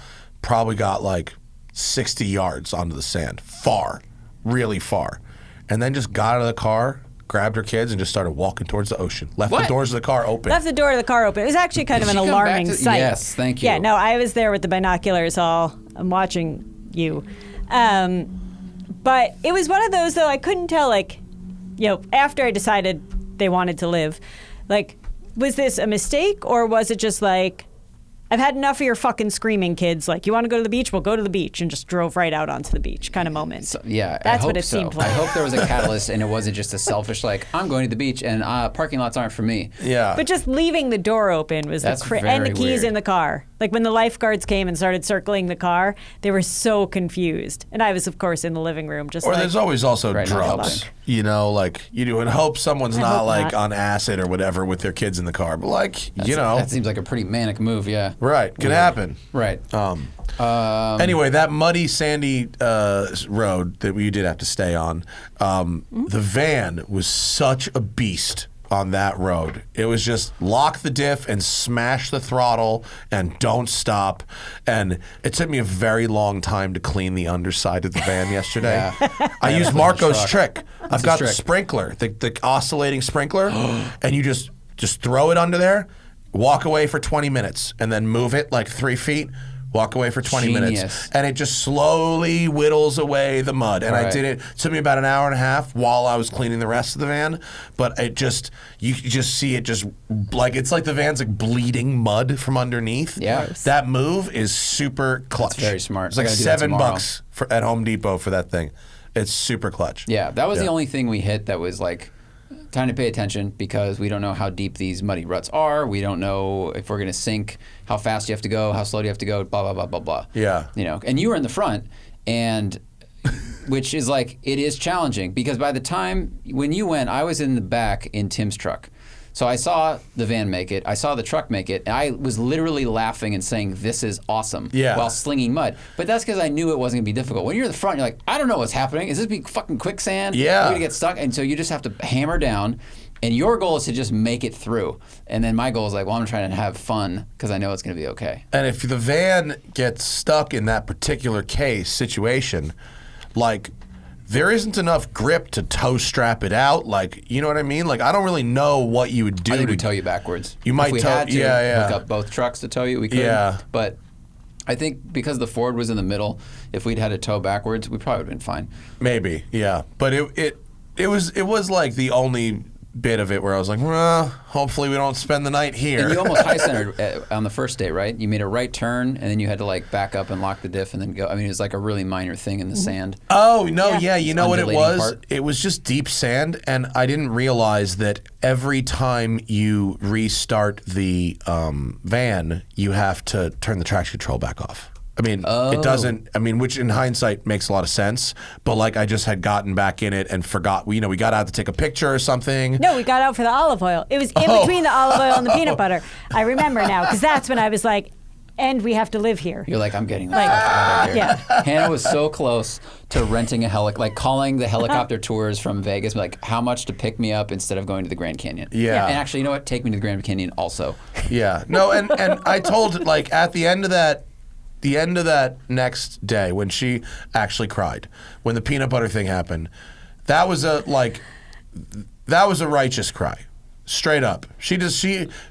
probably got like 60 yards onto the sand, far, really far, and then just got out of the car, grabbed her kids, and just started walking towards the ocean. Left What? the doors of the car open. Left the door of the car open. It was actually kind of Did an she come back alarming to- sight. Yes, thank you. Yeah, no, I was there with the binoculars I'm watching you. But it was one of those, though, I couldn't tell, like, after I decided they wanted to live, like, was this a mistake or was it just like, I've had enough of your fucking screaming, kids. Like, you want to go to the beach? We'll go to the beach, and just drove right out onto the beach kind of moment. So, yeah, That's I what hope it seemed so. like. I hope there was a catalyst and it wasn't just a selfish like, I'm going to the beach and parking lots aren't for me. Yeah. But just leaving the door open was That's and the very keys weird. in the car. Like when the lifeguards came and started circling the car, they were so confused. And I was, of course, in the living room, just Or like, there's always also Right, not drugs, helping. like you do, and hope someone's I not hope like not. on acid or whatever with their kids in the car. But like, That seems like a pretty manic move, yeah. right, can Weird. happen. Right. Anyway, that muddy, sandy road that we did have to stay on, the van was such a beast on that road. It was just lock the diff and smash the throttle and don't stop. And it took me a very long time to clean the underside of the van yesterday. Yeah. I used Marco's trick. I've his got the trick? sprinkler, the oscillating sprinkler, and you just throw it under there, walk away for 20 minutes, and then move it like 3 feet. Walk away for 20 minutes, Genius. and it just slowly whittles away the mud. And I Right. did it. It took me about an hour and a half while I was cleaning the rest of the van. But it just, you just see it just like, it's like the van's like bleeding mud from underneath. Yeah. That move is super clutch. That's very smart. It's like I gotta do that tomorrow. $7 at Home Depot for that thing. It's super clutch. Yeah, that was Yeah. the only thing we hit that was like Time to pay attention because we don't know how deep these muddy ruts are. We don't know if we're going to sink, how fast you have to go, how slow do you have to go, blah, blah, blah, blah, blah. Yeah. You know, and you were in the front, and which is like, it is challenging because by the time when you went, I was in the back in Tim's truck. So I saw the van make it. I saw the truck make it. And I was literally laughing and saying, this is awesome, while slinging mud. But that's because I knew it wasn't going to be difficult. When you're in the front, you're like, I don't know what's happening. Is this be fucking quicksand? Yeah. We're going to get stuck. And so you just have to hammer down. And your goal is to just make it through. And then my goal is like, well, I'm trying to have fun because I know it's going to be okay. And if the van gets stuck in that particular situation, like, there isn't enough grip to tow strap it out. Like, you know what I mean? Like, I don't really know what you would do. I think we tow you backwards. You might if we tow, had to yeah. hook up both trucks to tow you, we could. Yeah. But I think because the Ford was in the middle, if we'd had to tow backwards, we probably would have been fine. Maybe, yeah. But it was like the only bit of it where I was like, well, hopefully we don't spend the night here. And you almost high-centered on the first day, right? You made a right turn, and then you had to like back up and lock the diff and then go. I mean, it was like a really minor thing in the sand. Oh, no, yeah. You know what it was? Part. It was just deep sand, and I didn't realize that every time you restart the van, you have to turn the traction control back off. I mean, it doesn't, which in hindsight makes a lot of sense, but like I just had gotten back in it and forgot, we got out to take a picture or something. No, we got out for the olive oil. It was in between the olive oil and the peanut butter. I remember now, because that's when I was like, and we have to live here. You're like, I'm getting the fuck out of here. Yeah. Hannah was so close to renting a like calling the helicopter tours from Vegas, like how much to pick me up instead of going to the Grand Canyon. Yeah. And actually, you know what? Take me to the Grand Canyon also. Yeah. No, and I told, like, at the end of that next day, when she actually cried, when the peanut butter thing happened, that was a righteous cry, straight up.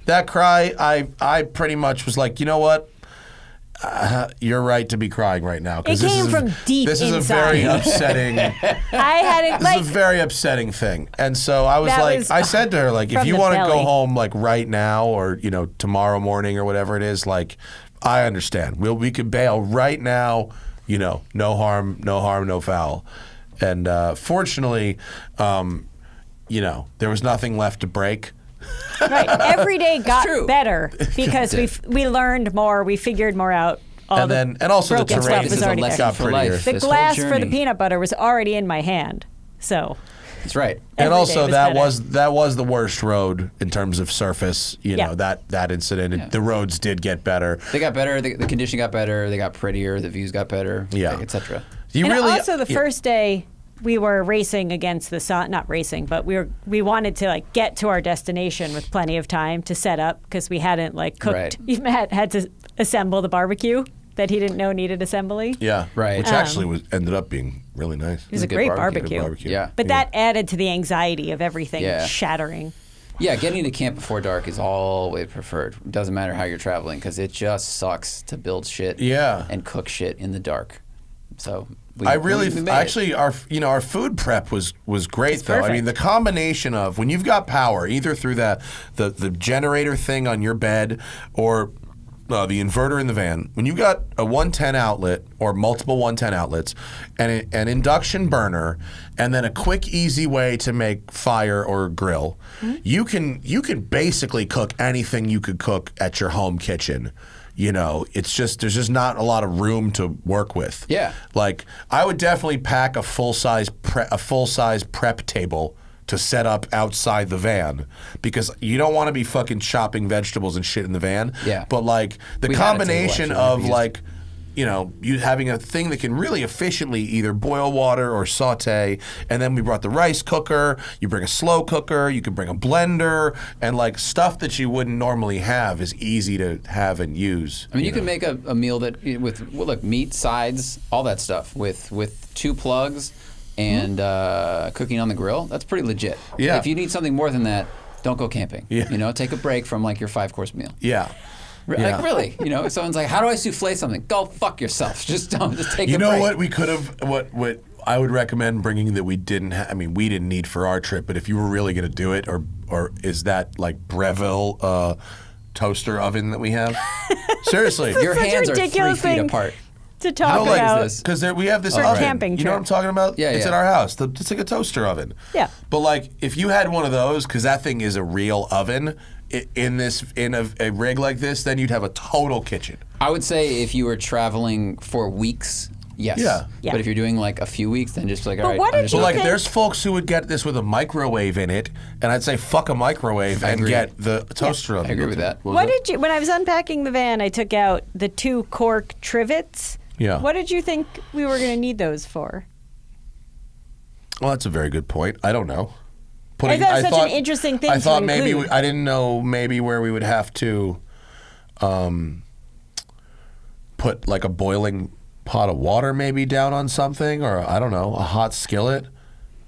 That cry, I pretty much was like, you know what, you're right to be crying right now. It came from deep This is inside. a very upsetting. This is a very upsetting thing, and so I was like, I said to her, like, if you want to go home like right now or tomorrow morning or whatever it is, like, I understand. We could bail right now. No harm, no foul. And fortunately, there was nothing left to break. Right. Every day got true. better because we learned more. We figured more out. And also the broken terrain stuff was already got for prettier. life. The This glass whole for the journey. peanut butter was already in my hand. So. That's right. And Every also day that was was the worst road in terms of surface. Yeah. That incident. Yeah. The roads did get better. They got better. The condition got better. They got prettier. The views got better. Yeah. Etc. And also the first day we were racing against the sun. Not racing, but we wanted to like get to our destination with plenty of time to set up because we hadn't like cooked. Right. Even had to assemble the barbecue that he didn't know needed assembly. Yeah. Right. Which actually ended up being really nice. It was a good great barbecue. barbecue. Yeah. But that added to the anxiety of everything Yeah. shattering. Yeah, getting to camp before dark is always preferred. It doesn't matter how you're traveling because it just sucks to build shit and cook shit in the dark. So we actually our food prep was great It's though. I perfect. mean, the combination of when you've got power either through the generator thing on your bed or the inverter in the van, when you've got a 110 outlet or multiple 110 outlets and an induction burner and then a quick easy way to make fire or grill, you can basically cook anything you could cook at your home kitchen. It's just there's just not a lot of room to work with. Yeah. Like I would definitely pack a full size prep table to set up outside the van because you don't want to be fucking chopping vegetables and shit in the van. Yeah. But like the We had a table, combination actually. of We used- like, you having a thing that can really efficiently either boil water or saute, and then we brought the rice cooker, you bring a slow cooker, you could bring a blender, and like stuff that you wouldn't normally have is easy to have and use. I mean, you can make a meal that with meat, sides, all that stuff with 2 plugs and cooking on the grill. That's pretty legit. Yeah. If you need something more than that, don't go camping. Yeah. Take a break from like your 5-course meal. Yeah. Like really, if someone's like, "How do I souffle something?" Go fuck yourself. Just don't. Just take a break. You know what we could have? What I would recommend bringing that we didn't. We didn't need for our trip. But if you were really going to do it, or is that like Breville toaster oven that we have? Seriously, Your Such a hands are 3 ridiculous feet thing. apart. to talk How big is about. this? Because we have this For oven. camping You know what I'm trip. talking about? Yeah, it's yeah. in our house. It's like a toaster oven. Yeah. But like, if you had one of those, because that thing is a real oven, in a rig like this, then you'd have a total kitchen. I would say if you were traveling for weeks, yes. Yeah. Yeah. But if you're doing like a few weeks, then just like, all But right. what I'm did just But you like, think- there's folks who would get this with a microwave in it, and I'd say fuck a microwave and agree. get the toaster oven. I agree with that. What did you? When I was unpacking the van, I took out the 2 cork trivets. Yeah. What did you think we were going to need those for? Well, that's a very good point. I don't know. I thought it was such an interesting thing I to thought maybe include. I didn't know maybe where we would have to put like a boiling pot of water maybe down on something, or I don't know, a hot skillet.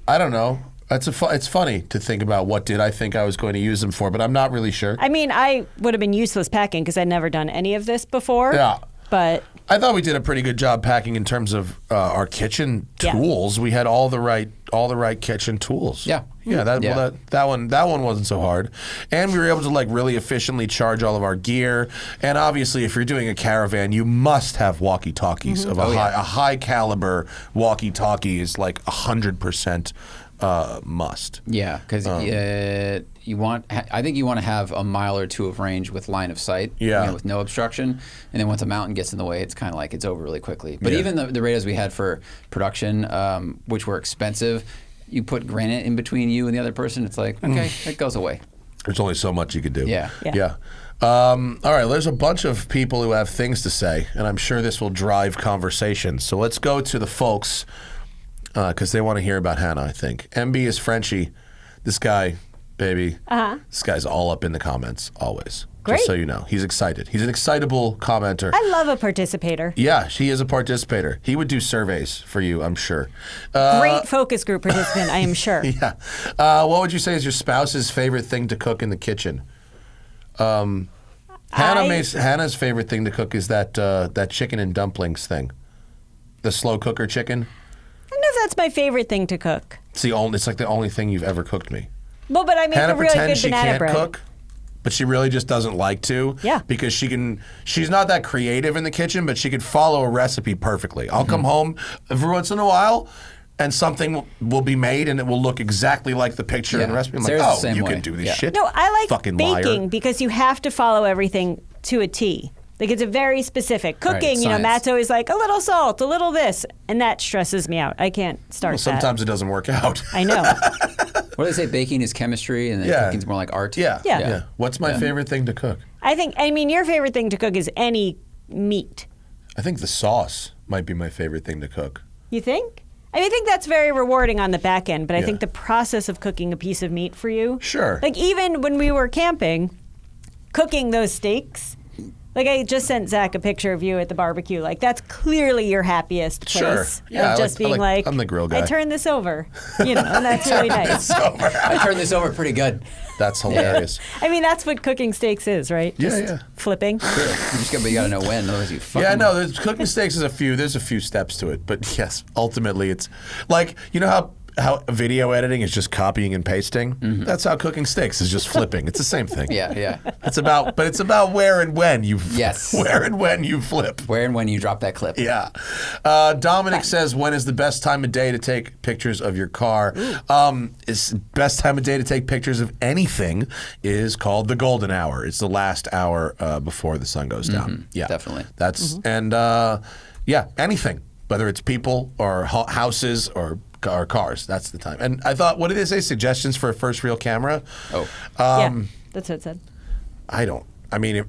I don't know. It's funny to think about what did I think I was going to use them for, but I'm not really sure. I mean, I would have been useless packing because I'd never done any of this before. Yeah. But I thought we did a pretty good job packing in terms of our kitchen Yeah. tools. We had all the right kitchen tools. Yeah. Yeah, Yeah. that one wasn't so hard. And we were able to like really efficiently charge all of our gear. And obviously if you're doing a caravan, you must have walkie-talkies of a high caliber walkie-talkie is like 100% must. Yeah, because you want. I think you want to have a mile or 2 of range with line of sight. Yeah. With no obstruction, and then once a mountain gets in the way, it's kind of like it's over really quickly. But Yeah. even the radios we had for production, which were expensive, you put granite in between you and the other person. It's like okay, it goes away. There's only so much you could do. Yeah. Yeah. All right, there's a bunch of people who have things to say, and I'm sure this will drive conversation. So let's go to the folks, because they want to hear about Hanna, I think. MB is Frenchie. This guy, baby, this guy's all up in the comments, always. Great. Just so you know. He's excited. He's an excitable commenter. I love a participator. Yeah, she is a participator. He would do surveys for you, I'm sure. Great focus group participant, I am sure. Yeah. What would you say is your spouse's favorite thing to cook in the kitchen? Hannah's favorite thing to cook is that chicken and dumplings thing, the slow cooker chicken. I don't know if that's my favorite thing to cook. It's like the only thing you've ever cooked me. Well, but I make Hannah a really good pretends she banana can't bread. cook, but she really just doesn't like to. Yeah. Because she's not that creative in the kitchen, but she could follow a recipe perfectly. I'll come home every once in a while, and something will be made, and it will look exactly like the picture in the Yeah. recipe. I'm Sarah's like, the same you way. can do this Yeah. shit. No, I like fucking baking liar. because you have to follow everything to a T. Like it's a very specific cooking. You know, science. Matt's always like a little salt, a little this, and that stresses me out. I can't start Well, sometimes that. it doesn't work out. I know. What do they say? Baking is chemistry, and then Yeah. cooking's more like art. Yeah. Yeah. What's my favorite thing to cook? I mean, your favorite thing to cook is any meat. I think the sauce might be my favorite thing to cook. You think? I think that's very rewarding on the back end, but I Yeah. think the process of cooking a piece of meat for you. Sure. Like even when we were camping, cooking those steaks. Like I just sent Zach a picture of you at the barbecue. Like that's clearly your happiest place. Sure. Yeah, Of just being I'm the grill guy. I turned this over. You know, and that's really nice. I turned this over pretty good. That's hilarious. I mean, that's what cooking steaks is, right? Yeah, Just yeah. flipping. You gotta know when, otherwise you fuck Yeah, them no, up. there's cooking steaks is there's a few steps to it, but yes, ultimately it's like, you know how video editing is just copying and pasting? That's how cooking steaks is just flipping. It's the same thing. Yeah. It's about where and when you Yes. where and when you flip. Where and when you drop that clip. Yeah. Dominic says, when is the best time of day to take pictures of your car? It's best time of day to take pictures of anything is called the golden hour. It's the last hour before the sun goes down. Yeah, definitely. That's and anything, whether it's people or houses or cars. That's the time. And I thought, what did they say? Suggestions for a first real camera? Oh. Yeah, that's what it said. I don't. I mean,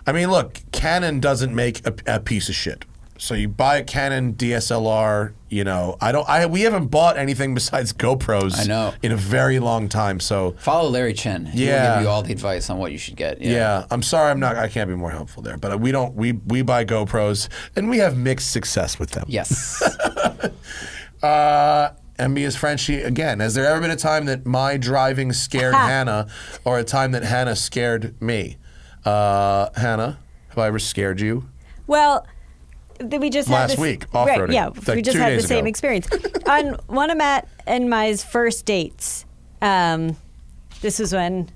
I mean, look, Canon doesn't make a piece of shit. So you buy a Canon DSLR. You know, we haven't bought anything besides GoPros. I know. In a very long time. So Follow Larry Chen. He will Yeah. give you all the advice on what you should get. yeah, I'm sorry, I can't be more helpful there. But we don't. We buy GoPros and we have mixed success with them. Yes. MB is Frenchie again. Has there ever been a time that my driving scared Hannah, or a time that Hannah scared me? Hannah, have I ever scared you? Well, we just had Last this, week, off-roading. Right, yeah, Like we just 2 had the days same ago. experience. On one of Matt and my first dates, this was when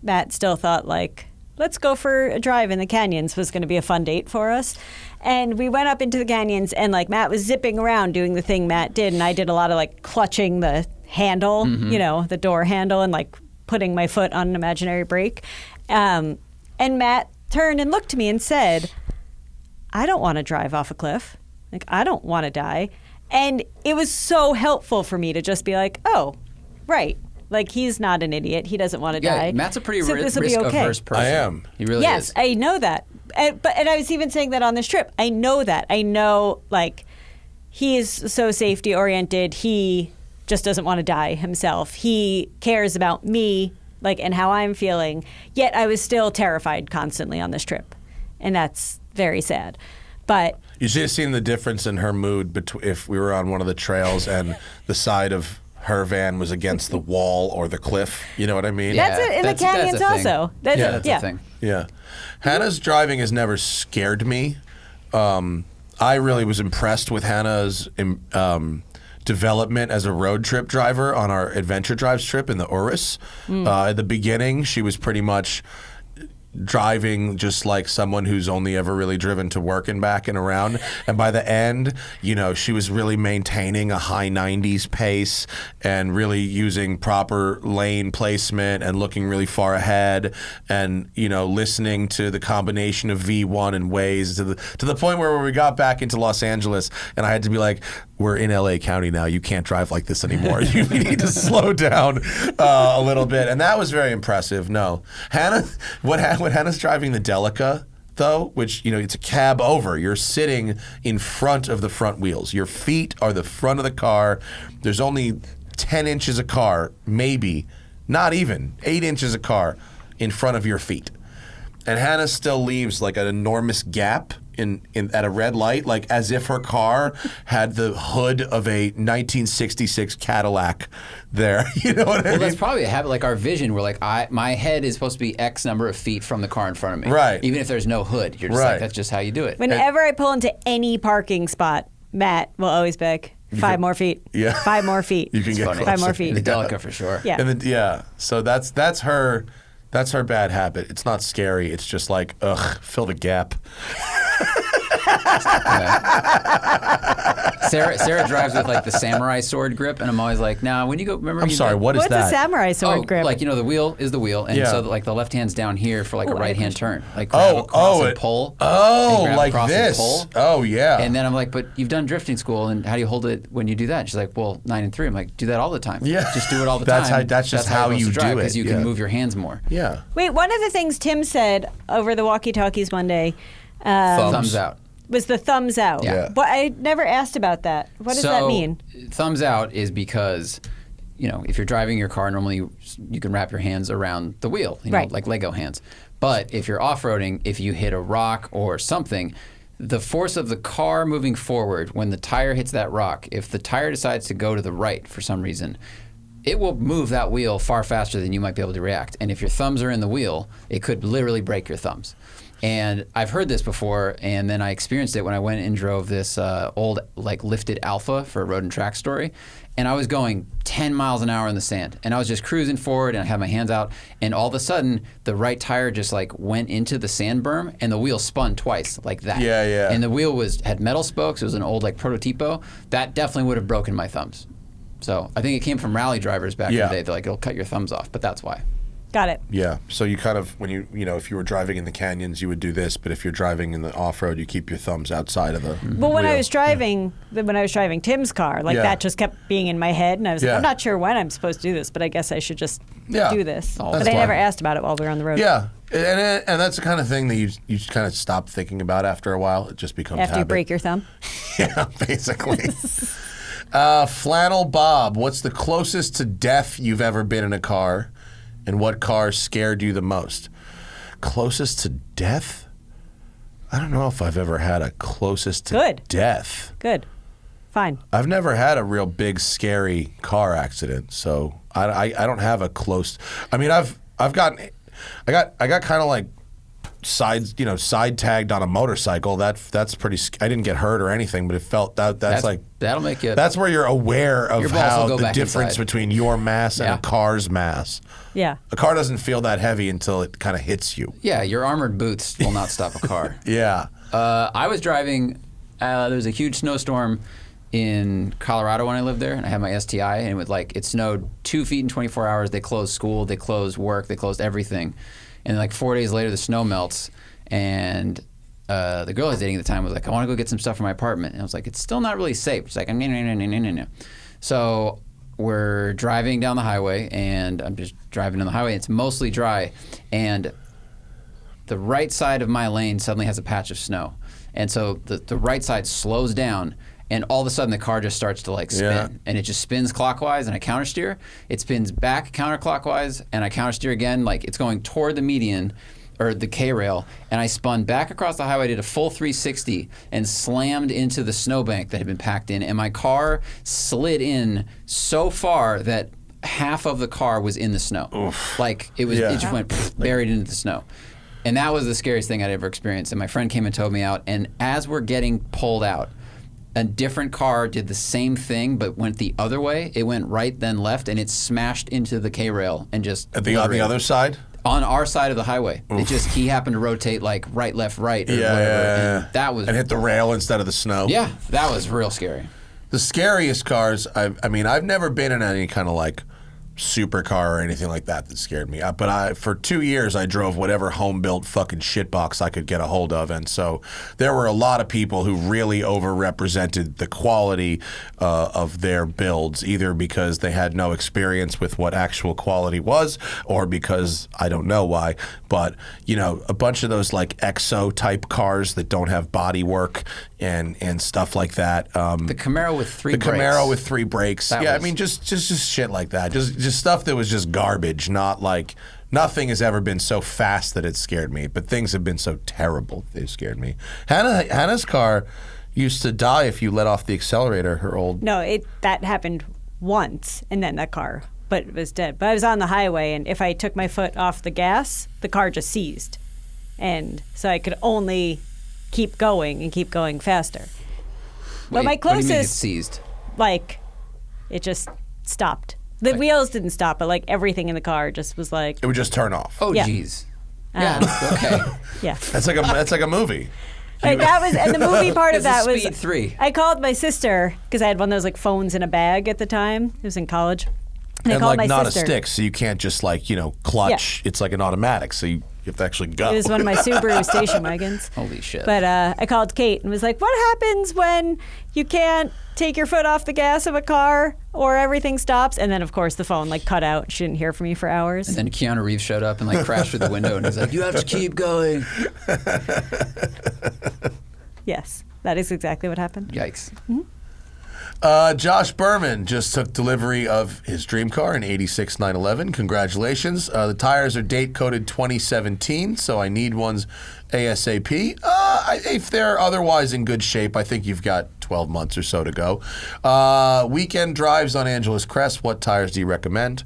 Matt still thought like let's go for a drive in the canyons was going to be a fun date for us. And we went up into the canyons, and like Matt was zipping around doing the thing Matt did, and I did a lot of like clutching the handle, the door handle, and like putting my foot on an imaginary brake. And Matt turned and looked to me and said, I don't want to drive off a cliff. Like, I don't want to die. And it was so helpful for me to just be like, oh, right. Like, he's not an idiot. He doesn't want to die. Matt's a pretty so risk-averse person. I am. He really is. Yes, I know that. And I was even saying that on this trip. I know that. I know, like, he is so safety-oriented. He just doesn't want to die himself. He cares about me, like, and how I'm feeling. Yet I was still terrified constantly on this trip. And that's very sad. But You should have seen the difference in her mood if we were on one of the trails and the side of her van was against the wall or the cliff. You know what I mean? that's it in the canyons also. That's a thing. Yeah. Hannah's driving has never scared me. I really was impressed with Hannah's development as a road trip driver on our adventure drives trip in the Urus. At the beginning, she was pretty much driving just like someone who's only ever really driven to work and back and around. And by the end, she was really maintaining a high 90s pace and really using proper lane placement and looking really far ahead and, listening to the combination of V1 and Waze to the point where we got back into Los Angeles and I had to be like, we're in LA County now. You can't drive like this anymore. You need to slow down a little bit. And that was very impressive. No. Hannah, when Hannah's driving the Delica, though, which, it's a cab over, you're sitting in front of the front wheels. Your feet are the front of the car. There's only 10 inches of car, maybe, not even, 8 inches of car in front of your feet. And Hannah still leaves like an enormous gap at a red light, like as if her car had the hood of a 1966 Cadillac there. You know what I mean? That's probably a habit. Like our vision, we're like, my head is supposed to be X number of feet from the car in front of me. Right. Even if there's no hood. You're just like, that's just how you do it. Whenever I pull into any parking spot, Matt will always be like, 5 more feet. Yeah. 5 more feet. You can get closer. 5 more feet. The Delica for sure. Yeah. And so that's her bad habit. It's not scary. It's just like, fill the gap. Sarah drives with like the samurai sword grip, and I'm always like, nah, when you go, remember. I'm sorry, what is What's that? a samurai sword grip? Like, the wheel is the wheel, and so like the left hand's down here for like a right hand turn. Like grab across and pull. Oh, like this. Pull. Oh, yeah. And then I'm like, but you've done drifting school, and how do you hold it when you do that? And she's like, well, 9 and 3. I'm like, do that all the time. Yeah. Just do it all the time. That's just how you do it. Because you can move your hands more. Yeah. Wait, one of the things Tim said over the walkie-talkies one day Thumbs out. was the thumbs out. Yeah. But I never asked about that. What does that mean? Thumbs out is because, if you're driving your car, normally you can wrap your hands around the wheel, right. like Lego hands. But if you're off-roading, if you hit a rock or something, the force of the car moving forward, when the tire hits that rock, if the tire decides to go to the right for some reason, it will move that wheel far faster than you might be able to react. And if your thumbs are in the wheel, it could literally break your thumbs. And I've heard this before, and then I experienced it when I went and drove this old, like, lifted Alpha for a road and track story. And I was going 10 miles an hour in the sand. And I was just cruising forward, and I had my hands out. And all of a sudden, the right tire just, like, went into the sand berm, and the wheel spun twice, like that. Yeah, yeah. And the wheel had metal spokes. It was an old, like, prototipo. That definitely would have broken my thumbs. So I think it came from rally drivers back in the day. They're like, it'll cut your thumbs off, but that's why. Got it. Yeah. So you kind of, when if you were driving in the canyons, you would do this, but if you're driving in the off-road, you keep your thumbs outside of the But when wheel. I was driving, Tim's car, that just kept being in my head, and I was like, I'm not sure when I'm supposed to do this, but I guess I should just do this. But I never asked about it while we were on the road. Yeah. And that's the kind of thing that you just kind of stop thinking about after a while. It just becomes After habit. you break your thumb? Yeah, basically. Flannel Bob, what's the closest to death you've ever been in a car? And what car scared you the most? Closest to death? I don't know if I've ever had a closest to death. Good. Fine. I've never had a real big, scary car accident, so I don't have a close. I mean, I got kind of like side tagged on a motorcycle. That's pretty. I didn't get hurt or anything, but it felt that's like that'll make you. That's where you're aware of Your balls will how go the back difference inside. between your mass and Yeah. a car's mass. Yeah. A car doesn't feel that heavy until it kind of hits you. Yeah, your armored boots will not stop a car. Yeah. I was driving. There was a huge snowstorm in Colorado when I lived there, and I had my STI, and it snowed 2 feet in 24 hours. They closed school, they closed work, they closed everything, and like 4 days later, the snow melts, and the girl I was dating at the time was like, "I want to go get some stuff for my apartment," and I was like, "It's still not really safe." She's like, "No." So we're driving down the highway, and I'm just driving down the highway. It's mostly dry, and the right side of my lane suddenly has a patch of snow, and so the right side slows down. And all of a sudden, the car just starts to like spin, Yeah. and it just spins clockwise, and I countersteer. It spins back counterclockwise, and I countersteer again, like it's going toward the median or the K rail, and I spun back across the highway, did a full 360, and slammed into the snowbank that had been packed in, and my car slid in so far that half of the car was in the snow. Oof. Like it Yeah. just went buried into the snow. And that was the scariest thing I'd ever experienced. And my friend came and towed me out, and as we're getting pulled out, a different car did the same thing, but went the other way. It went right, then left, and it smashed into the K rail and just On the other side? on our side of the highway. He happened to rotate like right, left, right, or whatever. And that was and hit the rail instead of the snow. yeah, that was real scary. The scariest cars, I've never been in any kind of like supercar or anything like that scared me. But for 2 years, I drove whatever home-built fucking shitbox I could get a hold of. And so there were a lot of people who really overrepresented the quality of their builds, either because they had no experience with what actual quality was or because I don't know why. But, a bunch of those like exo-type cars that don't have body work and stuff like that. The Camaro with three brakes. Camaro with 3 brakes. That Yeah, was- I mean, just shit like that. Just stuff that was just garbage. Not like nothing has ever been so fast that it scared me, but things have been so terrible that they scared me. Hannah's car used to die if you let off the accelerator. Her old. No, that happened once, and then that car, but it was dead. But I was on the highway, and if I took my foot off the gas, the car just seized, and so I could only keep going faster. But my Wait, what do you mean it's closest, seized? like, it just stopped. The wheels didn't stop, but like everything in the car just was like, It would just turn off. Oh, Yeah. jeez. Yeah. Okay. yeah. That's like a movie. Like that was, and the movie part of It's a that was Speed 3. I called my sister because I had one of those like phones in a bag at the time. It was in college. And I And called like my not sister. a stick, so you can't just like clutch. It's like an automatic, so you have to actually go. It was one of my Subaru station wagons. Holy shit. But I called Kate and was like, what happens when you can't take your foot off the gas of a car or everything stops? And then, of course, the phone like cut out. She didn't hear from me for hours. And then Keanu Reeves showed up and like crashed through the window, and he's like, "You have to keep going." Yes, that is exactly what happened. Yikes. Josh Berman just took delivery of his dream car, an 86 911. Congratulations. The tires are date coded 2017, so I need ones ASAP. If they're otherwise in good shape, I think you've got 12 months or so to go. Weekend drives on Angeles Crest, what tires do you recommend?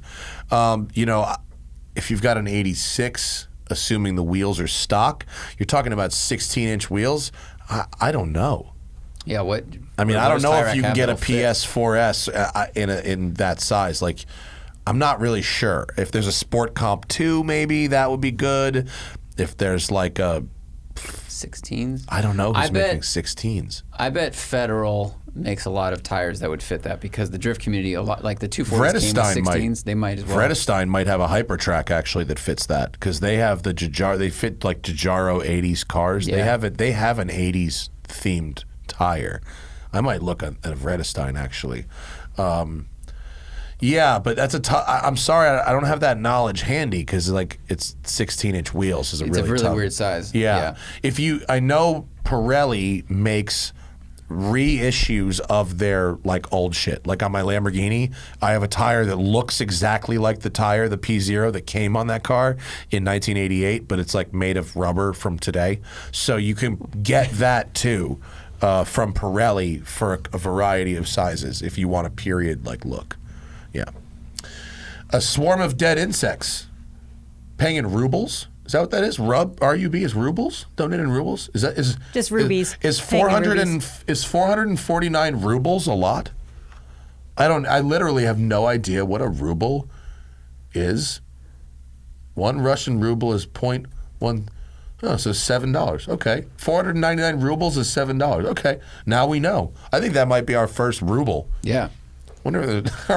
If you've got an 86, assuming the wheels are stock, you're talking about 16-inch wheels. I don't know. Yeah. What? I mean, I don't What know does if Tire you can Rack get a have that'll fit? PS4S in that size. Like, I'm not really sure. If there's a Sport Comp 2, maybe that would be good. If there's like a, 16s. I don't know who's I bet- making 16s. I bet Federal makes a lot of tires that would fit that because the drift community, a lot like the 240s came with 16s. They might as well. Vredestein might have a Hypertrack actually that fits that because they have the Giugiaro. They fit like Giugiaro 80s cars. They Yeah. have it. They have an 80s themed tire. I might look at a Vredestein actually. Yeah, but that's I'm sorry, I don't have that knowledge handy because like it's 16-inch wheels is It's really a really tough. weird size. Yeah. I know Pirelli makes reissues of their like old shit. Like on my Lamborghini, I have a tire that looks exactly like the tire, the P0 that came on that car in 1988, but it's like made of rubber from today. So you can get that too from Pirelli for a variety of sizes if you want a period like look. Yeah. A swarm of dead insects. Paying in rubles? Is that what that is? RUB is rubles? Donate in rubles? Is Just rubies. Is Paying in 400 rubies. is 449 rubles a lot? I literally have no idea what a ruble is. One Russian ruble is 0.1. Oh, so $7. Okay. 499 rubles is $7. Okay. Now we know. I think that might be our first ruble. Yeah. All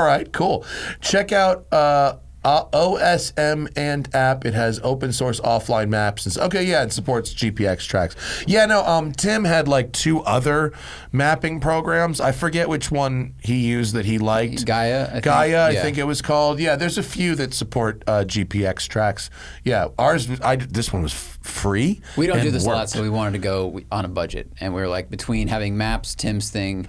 right, cool. Check out OSM and app. It has open source offline maps. It supports GPX tracks. Yeah, no, Tim had like 2 other mapping programs. I forget which one he used that he liked. Gaia, I think it was called. Yeah, there's a few that support GPX tracks. Yeah, this one was free. We don't do this worked. a lot, so we wanted to go on a budget. And we were like, between having maps, Tim's thing,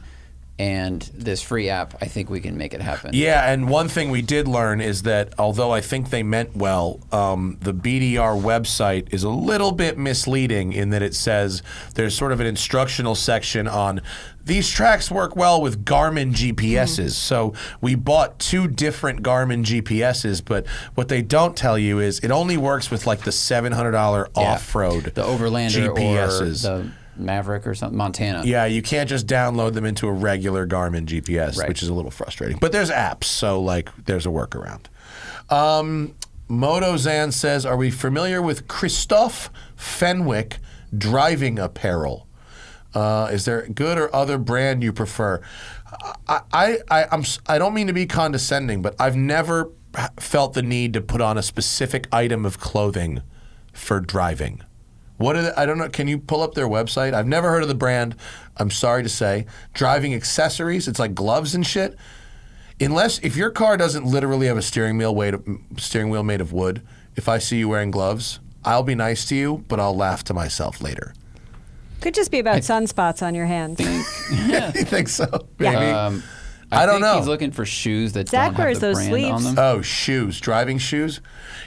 and this free app, I think we can make it happen. Yeah, and one thing we did learn is that although I think they meant well, the BDR website is a little bit misleading in that it says there's sort of an instructional section on these tracks work well with Garmin GPSs. So we bought 2 different Garmin GPSs, but what they don't tell you is it only works with like the $700 off-road The Overlander GPSs. or the Maverick or something, Montana. Yeah, you can't just download them into a regular Garmin GPS, which is a little frustrating. But there's apps, so like there's a workaround. Motozan says, are we familiar with Christoph Fenwick driving apparel? Is there a good or other brand you prefer? I don't mean to be condescending, but I've never felt the need to put on a specific item of clothing for driving. I don't know. Can you pull up their website? I've never heard of the brand. I'm sorry to say. Driving accessories. It's like gloves and shit. If your car doesn't literally have a steering wheel made of wood, if I see you wearing gloves, I'll be nice to you, but I'll laugh to myself later. Could just be about sunspots on your hands. You think so? Maybe. I don't think know. He's looking for shoes that Zach don't have wears the those brand sleeves. on them. Oh, shoes. Driving shoes.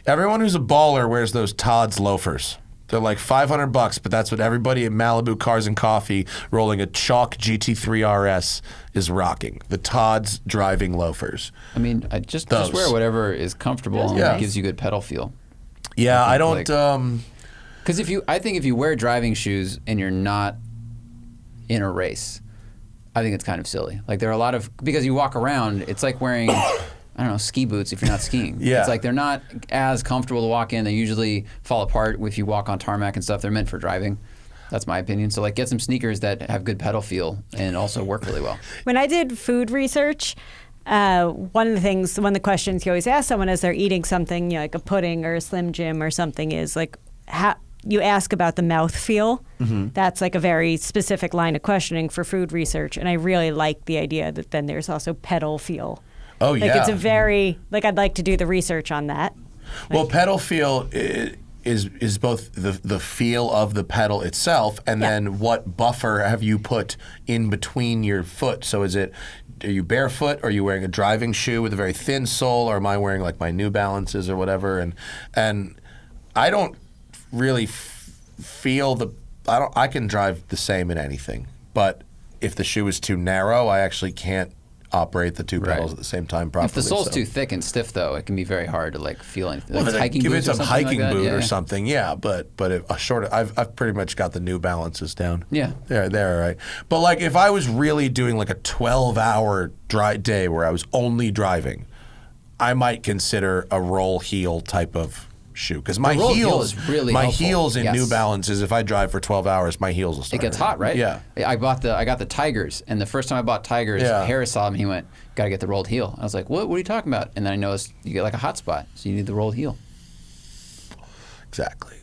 Everyone who's a baller wears those Todd's loafers. They're like $500, but that's what everybody at Malibu Cars and Coffee rolling a chalk GT3 RS is rocking. The Todd's driving loafers. I mean, just wear whatever is comfortable and gives you good pedal feel. Yeah, I don't. Because I think if you wear driving shoes and you're not in a race, I think it's kind of silly. Like there are a lot of, because you walk around, it's like wearing, I don't know, ski boots if you're not skiing. Yeah. It's like they're not as comfortable to walk in. They usually fall apart if you walk on tarmac and stuff. They're meant for driving. That's my opinion. So like get some sneakers that have good pedal feel and also work really well. When I did food research, one of the questions you always ask someone as they're eating something, like a pudding or a Slim Jim or something, is like, how you ask about the mouth feel. Mm-hmm. That's like a very specific line of questioning for food research. And I really like the idea that then there's also pedal feel. Oh, yeah. Like it's a very, I'd like to do the research on that. Well, pedal feel is both the feel of the pedal itself and then what buffer have you put in between your foot. So are you barefoot? Are you wearing a driving shoe with a very thin sole? Or am I wearing like my New Balances or whatever? And I don't really feel I can drive the same in anything. But if the shoe is too narrow, I actually can't operate the two pedals at the same time properly. If the sole's too thick and stiff, though, it can be very hard to feel anything. Well, like hiking give it boots or some something hiking like that. boot or something, But I've pretty much got the New Balances down. Yeah, they're all right. But like if I was really doing like a 12-hour dry day where I was only driving, I might consider a roll heel type of shoe because my heels in New Balances. If I drive for 12 hours, my heels will start. It gets hot, right? Yeah. I got the Tigers, and the first time I bought Tigers, Harris saw them. He went, "Got to get the rolled heel." I was like, "What are you talking about?" And then I noticed you get like a hot spot, so you need the rolled heel. Exactly.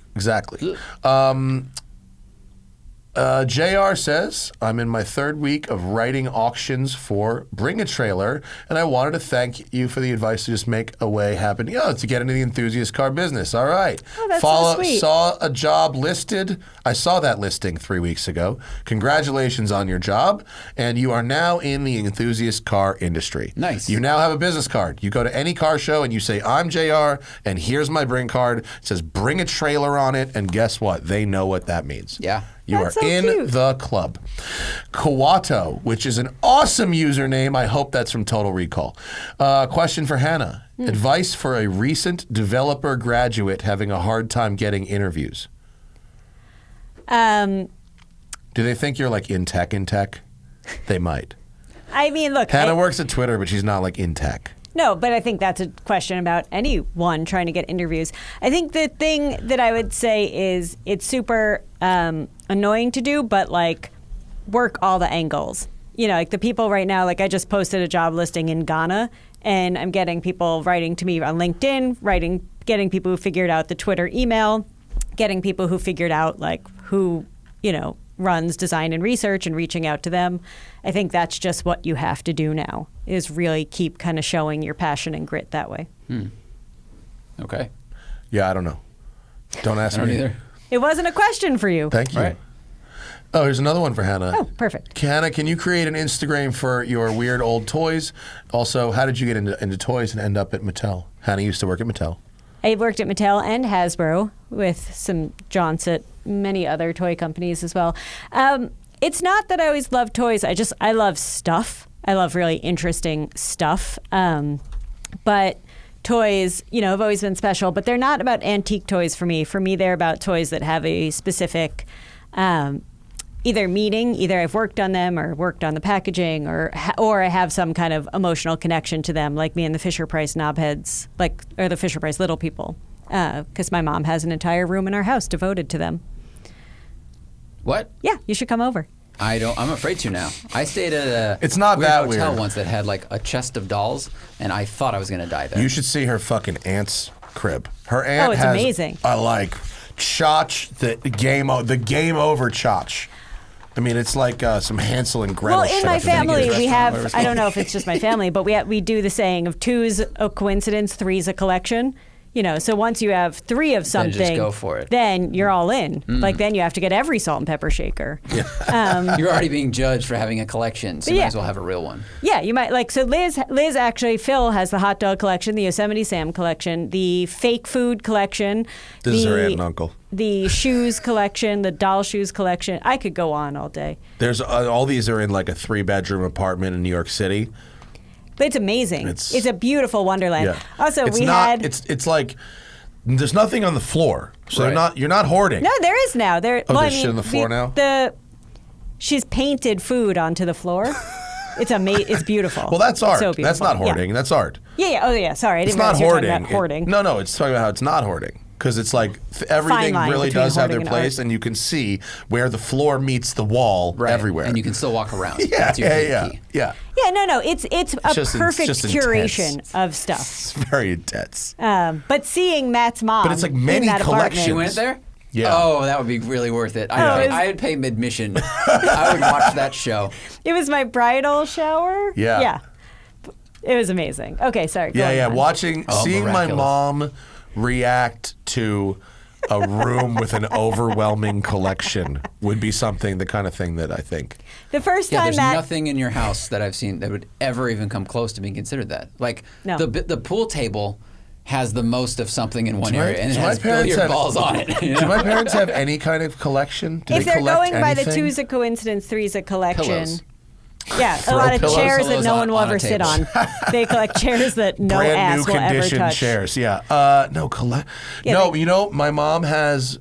JR says, I'm in my third week of writing auctions for Bring a Trailer, and I wanted to thank you for the advice to just make a way happen. To get into the enthusiast car business. All right. Oh, that's so sweet. Saw a job listed. I saw that listing 3 weeks ago. Congratulations on your job, and you are now in the enthusiast car industry. Nice. You now have a business card. You go to any car show and you say, I'm JR, and here's my Bring card. It says Bring a Trailer on it, and guess what? They know what that means. Yeah. You That's are so in cute. the club. Kawato, which is an awesome username. I hope that's from Total Recall. Question for Hanna. Advice for a recent developer graduate having a hard time getting interviews. Um, Do they think you're like in tech? They might. I mean, look. Hanna works at Twitter, but she's not like in tech. No, but I think that's a question about anyone trying to get interviews. I think the thing that I would say is it's super annoying to do, but like work all the angles. You know, like the people right now, like I just posted a job listing in Ghana, and I'm getting people writing to me on LinkedIn, getting people who figured out the Twitter email, getting people who figured out like who, you know, runs design and research and reaching out to them. I think that's just what you have to do now, is really keep kind of showing your passion and grit that way. Okay. Yeah, I don't know. Don't ask I don't me. either. It wasn't a question for you. Thank you. Right. Oh, here's another one for Hanna. Oh, perfect. Hanna, can you create an Instagram for your weird old toys? Also, how did you get into toys and end up at Mattel? Hanna used to work at Mattel. I worked at Mattel and Hasbro with some jaunts at many other toy companies as well. It's not that I always loved toys. I love stuff. I love really interesting stuff. But toys, you know, have always been special. But they're not about antique toys for me. For me, they're about toys that have a specific either meaning, either I've worked on them or worked on the packaging, or I have some kind of emotional connection to them, like me and the Fisher-Price knobheads, or the Fisher-Price Little People, because my mom has an entire room in our house devoted to them. What? Yeah, you should come over. I'm afraid to now. I stayed at a It's not weird that hotel weird. once that had like a chest of dolls, and I thought I was going to die there. You should see her fucking aunt's crib. Her aunt Oh, it's has amazing. a like tchotch, the game over tchotch. I mean, it's like some Hansel and Gretel. Well, in shit my up there. family, we have, whatever it's I don't called. know if it's just my family, but we do the saying of two's a coincidence, three's a collection. You know, so once you have three of Then something, just go for it. then you're all in. Like, then you have to get every salt and pepper shaker. You're already being judged for having a collection, so you Yeah. might as well have a real one. Yeah, you might like. So Liz actually, Phil has the hot dog collection, the Yosemite Sam collection, the fake food collection. This is her aunt and uncle. The shoes collection, the doll shoes collection. I could go on all day. There's all these are in like a 3-bedroom apartment in New York City. But it's amazing. It's- It's a beautiful wonderland. Yeah. Also, it's we not, had. It's like there's nothing on the floor, so Right. you're not hoarding. No, there is now. There. Oh, well, there's shit on the floor now? She's painted food onto the floor. It's It's beautiful. Well, that's art. It's so That's beautiful. not hoarding. That's art. Yeah. Oh, yeah. Sorry, I It's didn't not realize you were hoarding. talking about hoarding. No, it's talking about how it's not hoarding. Because it's like everything line really between does have their hoarding and place, and you can see where the floor meets the wall everywhere. And you can still walk around. yeah, That's your yeah. key. Yeah. No. It's a just- perfect just curation intense. of stuff. It's very intense. But seeing Matt's mom, But it's like in many that apartment- collections. You went there? Yeah. Oh, that would be really worth it. it's- I'd pay admission. I would watch that show. It was my bridal shower. Yeah. Yeah. It was amazing. Okay, sorry. go Yeah. on. Seeing my miraculous. mom react to a room with an overwhelming collection would be the kind of thing that I think. The first Yeah, time there's Matt. nothing in your house that I've seen that would ever even come close to being considered that. Like No. the pool table has the most of something in one Do my- area, and it do my has parents billiard have- balls on it. you Do know? my parents have any kind of collection? Do If they they're collect going by the anything? two's a coincidence, three's a collection. Pillows. Yeah, a lot of pillows. chairs that Pillows no one will on a ever sit table. on. They collect chairs that no Brand ass new will ever conditioned touch. chairs. Yeah. No collect. Yeah, no, they- you know, my mom has.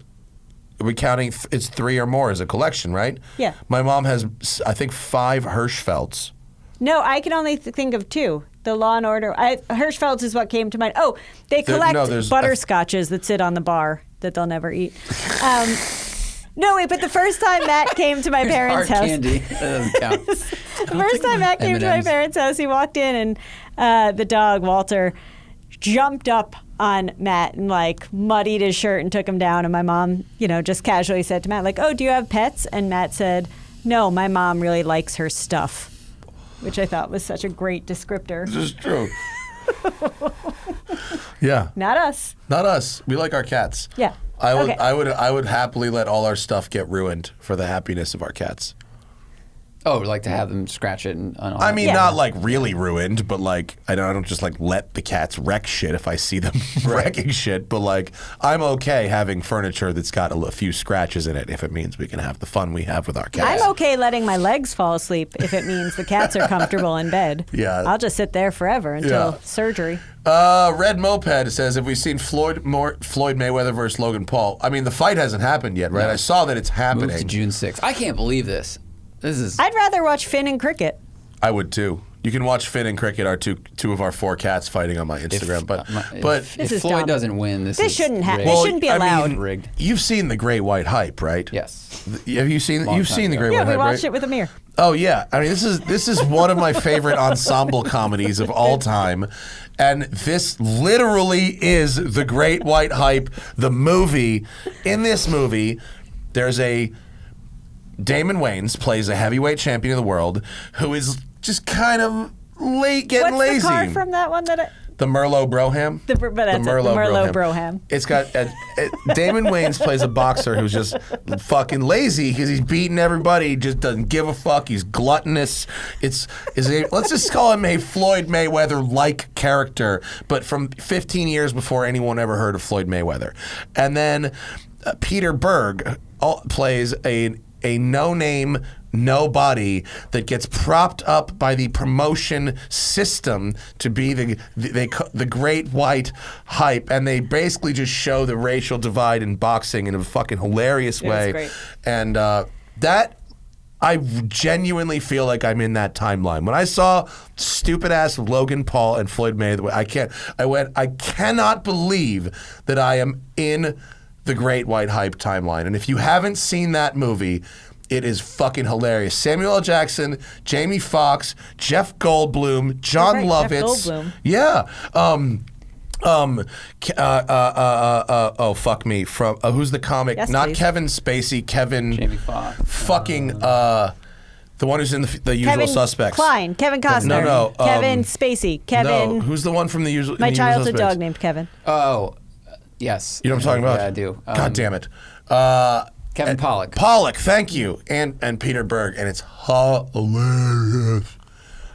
Are we counting? It's 3 or more as a collection, right? Yeah. My mom has, I think, 5 Hirschfelds. No, I can only think of 2. The Law and Order. Hirschfeld's is what came to mind. Oh, they collect there's- butterscotches that sit on the bar that they'll never eat. No, wait, but the first time Matt came to my parents' Hard house. candy. That doesn't count. The first time Matt came to my M&Ms. parents' house, he walked in and the dog, Walter, jumped up on Matt and like muddied his shirt and took him down. And my mom, just casually said to Matt, like, "Oh, do you have pets?" And Matt said, "No, my mom really likes her stuff," which I thought was such a great descriptor. This is true. Yeah. Not us. Not us. We like our cats. Yeah. I would. Okay. I would happily let all our stuff get ruined for the happiness of our cats. Oh, like to have them scratch it and all I that. mean, not like really ruined, but like I don't just like let the cats wreck shit if I see them wrecking shit. But like I'm okay having furniture that's got a few scratches in it if it means we can have the fun we have with our cats. I'm okay letting my legs fall asleep if it means the cats are comfortable in bed. Yeah. I'll just sit there forever until surgery. Red Moped says, have we seen Floyd Mayweather versus Logan Paul? I mean, the fight hasn't happened yet, right? No. I saw that it's happening. Moved to June 6th. I can't believe this. This is. I'd rather watch Finn and Cricket. I would too. You can watch Finn and Cricket, our two of our 4 cats fighting on my Instagram. But if is Floyd dumb. doesn't win, this shouldn't happen. rigged. This shouldn't be allowed. Rigged. You've seen the Great White Hype, right? Yes. Have you seen? Long You've time seen the ago. Great Yeah, White we Hype, watched right? it with Amir. Oh yeah, I mean this is one of my favorite ensemble comedies of all time, and this literally is the Great White Hype, the movie. In this movie, there's a Damon Wayans plays a heavyweight champion of the world who is just kind of getting What's lazy. the car from that one that The Merlot Broham. The Merlot Broham. It's got Damon Wayans plays a boxer who's just fucking lazy because he's beating everybody. He just doesn't give a fuck. He's gluttonous. Let's just call him a Floyd Mayweather-like character, but from 15 years before anyone ever heard of Floyd Mayweather. And then Peter Berg plays a no-name nobody that gets propped up by the promotion system to be the Great White Hype, and they basically just show the racial divide in boxing in a fucking hilarious way. great. And that I genuinely feel like I'm in that timeline. When I saw stupid ass Logan Paul and Floyd Mayweather, I cannot believe that I am in the Great White Hype timeline. And if you haven't seen that movie, it is fucking hilarious. Samuel L. Jackson, Jamie Foxx, Jeff Goldblum, John Right, Lovitz. Jeff Goldblum. Yeah. Fuck me. From who's the comic? Yes, Not please. Kevin Spacey. Kevin. Jamie Foxx. Fucking the one who's in the Usual Kevin Suspects. Klein, Kevin Costner, No, Kevin Spacey, Kevin. No, who's the one from the Usual? my in Usual childhood Suspects? dog named Kevin. Oh, yes. You know what I'm talking about? Yeah, I do. God damn it. Kevin Pollak. Pollock, thank you, and Peter Berg, and it's hilarious,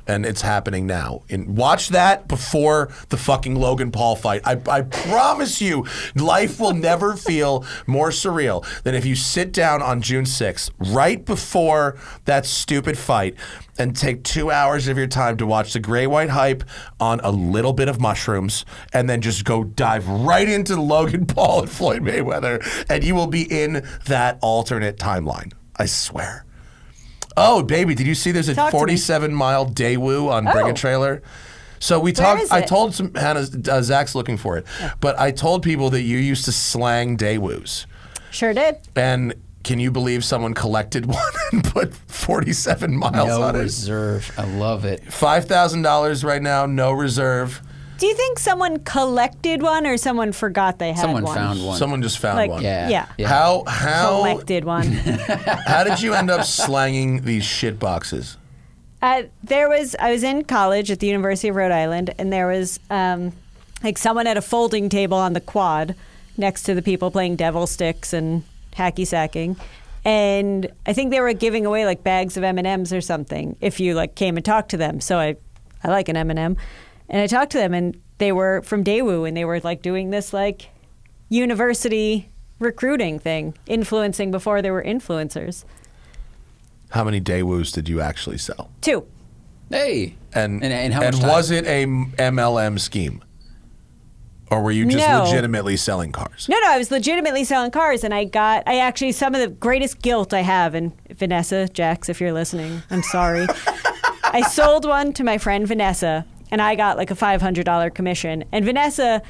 and it's happening now. And watch that before the fucking Logan Paul fight. I promise you, life will never feel more surreal than if you sit down on June 6th, right before that stupid fight, and take 2 hours of your time to watch the Great White Hype on a little bit of mushrooms, and then just go dive right into Logan Paul and Floyd Mayweather, and you will be in that alternate timeline. I swear. Oh, baby, did you see there's a Talk to me. 47-mile Daewoo on Bring a Oh. Trailer? So we Where talked. is I it? told some Hannah, Zach's looking for it, but I told people that you used to slang Daewoos, Sure did. and can you believe someone collected one and put 47 miles No on it? reserve. I love it. $5,000 right now, no reserve. Do you think someone collected one or someone forgot they had Someone one? found one. Someone just found Like, one. Yeah. Yeah. How Collected one. how did you end up slanging these shit boxes? I was in college at the University of Rhode Island, and there was like someone at a folding table on the quad next to the people playing devil sticks and hacky sacking, and I think they were giving away like bags of M&Ms or something if you like came and talked to them. So I like an M&M, and I talked to them, and they were from Daewoo, and they were like doing this like university recruiting thing, influencing before there were influencers. How many Daewoos did you actually sell? 2. Hey. And how much time? was it a MLM scheme? Or were you just No. legitimately selling cars? No, I was legitimately selling cars, and I actually, some of the greatest guilt I have, and Vanessa, Jax, if you're listening, I'm sorry. I sold one to my friend Vanessa, and I got like a $500 commission. And Vanessa,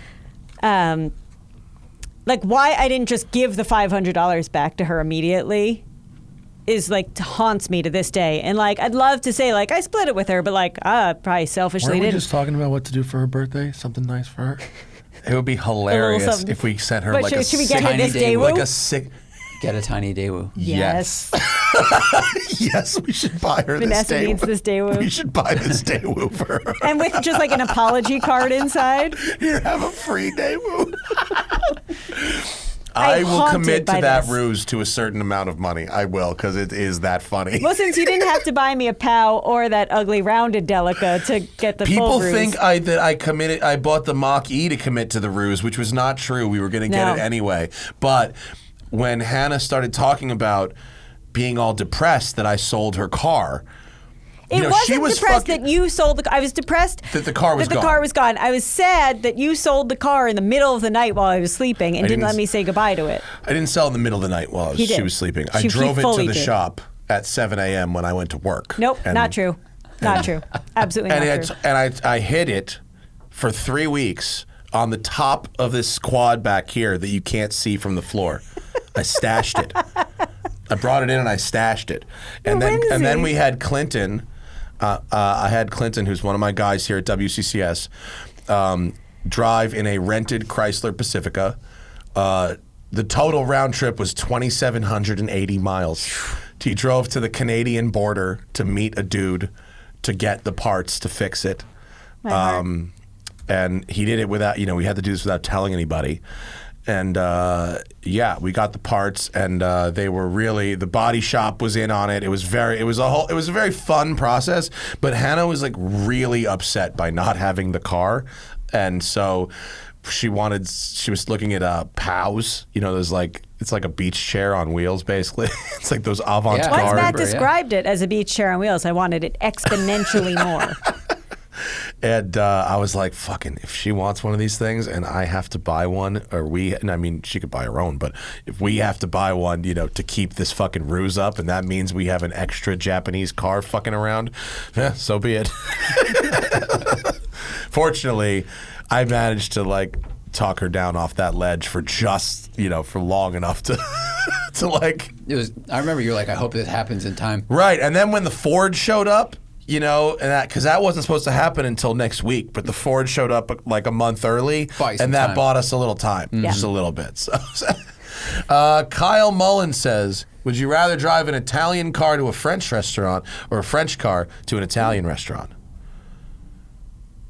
like why I didn't just give the $500 back to her immediately is like haunts me to this day. And like, I'd love to say like, I split it with her, but like, probably selfishly Weren't we didn't. just talking about what to do for her birthday? Something nice for her? It would be hilarious something. if we sent her But like should we get her tiny this Daewoo? Daewoo? like a sick. Get a tiny Daewoo. Yes. Yes, we should buy her Vanessa this Daewoo. needs this Daewoo. We should buy this Daewoo for her. And with just like an apology card inside. Here, have a free Daewoo. I will haunted commit to by that this. ruse to a certain amount of money. I will, because it is that funny. Well, since you didn't have to buy me a POW or that ugly rounded Delica to get the People full ruse. think I bought the Mach-E to commit to the ruse, which was not true. We were going to get No. it anyway. But when Hanna started talking about being all depressed that I sold her car, It she wasn't was depressed fucking- that you sold the car. I was depressed That the car was that the gone. car was gone. I was sad that you sold the car in the middle of the night while I was sleeping and didn't didn't let me say goodbye to it. I didn't sell in the middle of the night while He did. she was sleeping. I He drove it to fully the did. shop at 7 a.m. when I went to work. Nope, And- not true. Not true. Absolutely And, not true. I hid it for 3 weeks on the top of this quad back here that you can't see from the floor. I stashed it. I brought it in and I stashed it. And then we had Clinton. I had Clinton, who's one of my guys here at WCCS, drive in a rented Chrysler Pacifica. The total round trip was 2,780 miles. He drove to the Canadian border to meet a dude to get the parts to fix it. And he did it without, we had to do this without telling anybody. And we got the parts, and they were really, the body shop was in on it. It was a very fun process. But Hanna was like really upset by not having the car, and so she was looking at POWs. There's like, it's like a beach chair on wheels, basically. It's like those avant-garde. Yeah. Once Matt Yeah. described it as a beach chair on wheels, I wanted it exponentially more. And I was like, fucking, if she wants one of these things and I have to buy one, she could buy her own, but if we have to buy one, to keep this fucking ruse up, and that means we have an extra Japanese car fucking around, so be it. Fortunately, I managed to talk her down off that ledge for just, for long enough to, I remember you were like, I hope this happens in time. Right. And then when the Ford showed up, because that wasn't supposed to happen until next week, but the Ford showed up like a month early, Bought you some and that time. bought us a little time, just a little bit. So, Kyle Mullen says, would you rather drive an Italian car to a French restaurant or a French car to an Italian restaurant?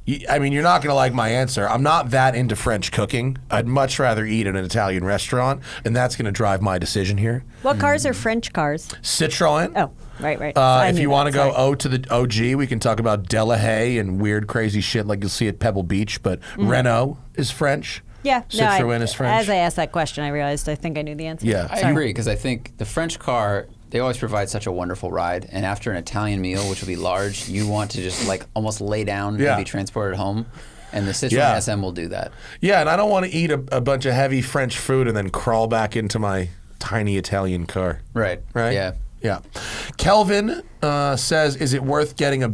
You're not going to like my answer. I'm not that into French cooking. I'd much rather eat at an Italian restaurant, and that's going to drive my decision here. What cars are French cars? Citroën. Oh, right. If you want to go O to the OG, we can talk about Delahaye and weird, crazy shit like you'll see at Pebble Beach. But Renault is French. Yeah, Citroën is French. As I asked that question, I realized I think I knew the answer. Yeah. I agree, because I think the French car, they always provide such a wonderful ride. And after an Italian meal, which will be large, you want to just almost lay down Yeah. and be transported home. And the Citroën SM will do that. Yeah, and I don't want to eat a bunch of heavy French food and then crawl back into my tiny Italian car. Right. Right? Yeah. Yeah. Kelvin says, is it worth getting a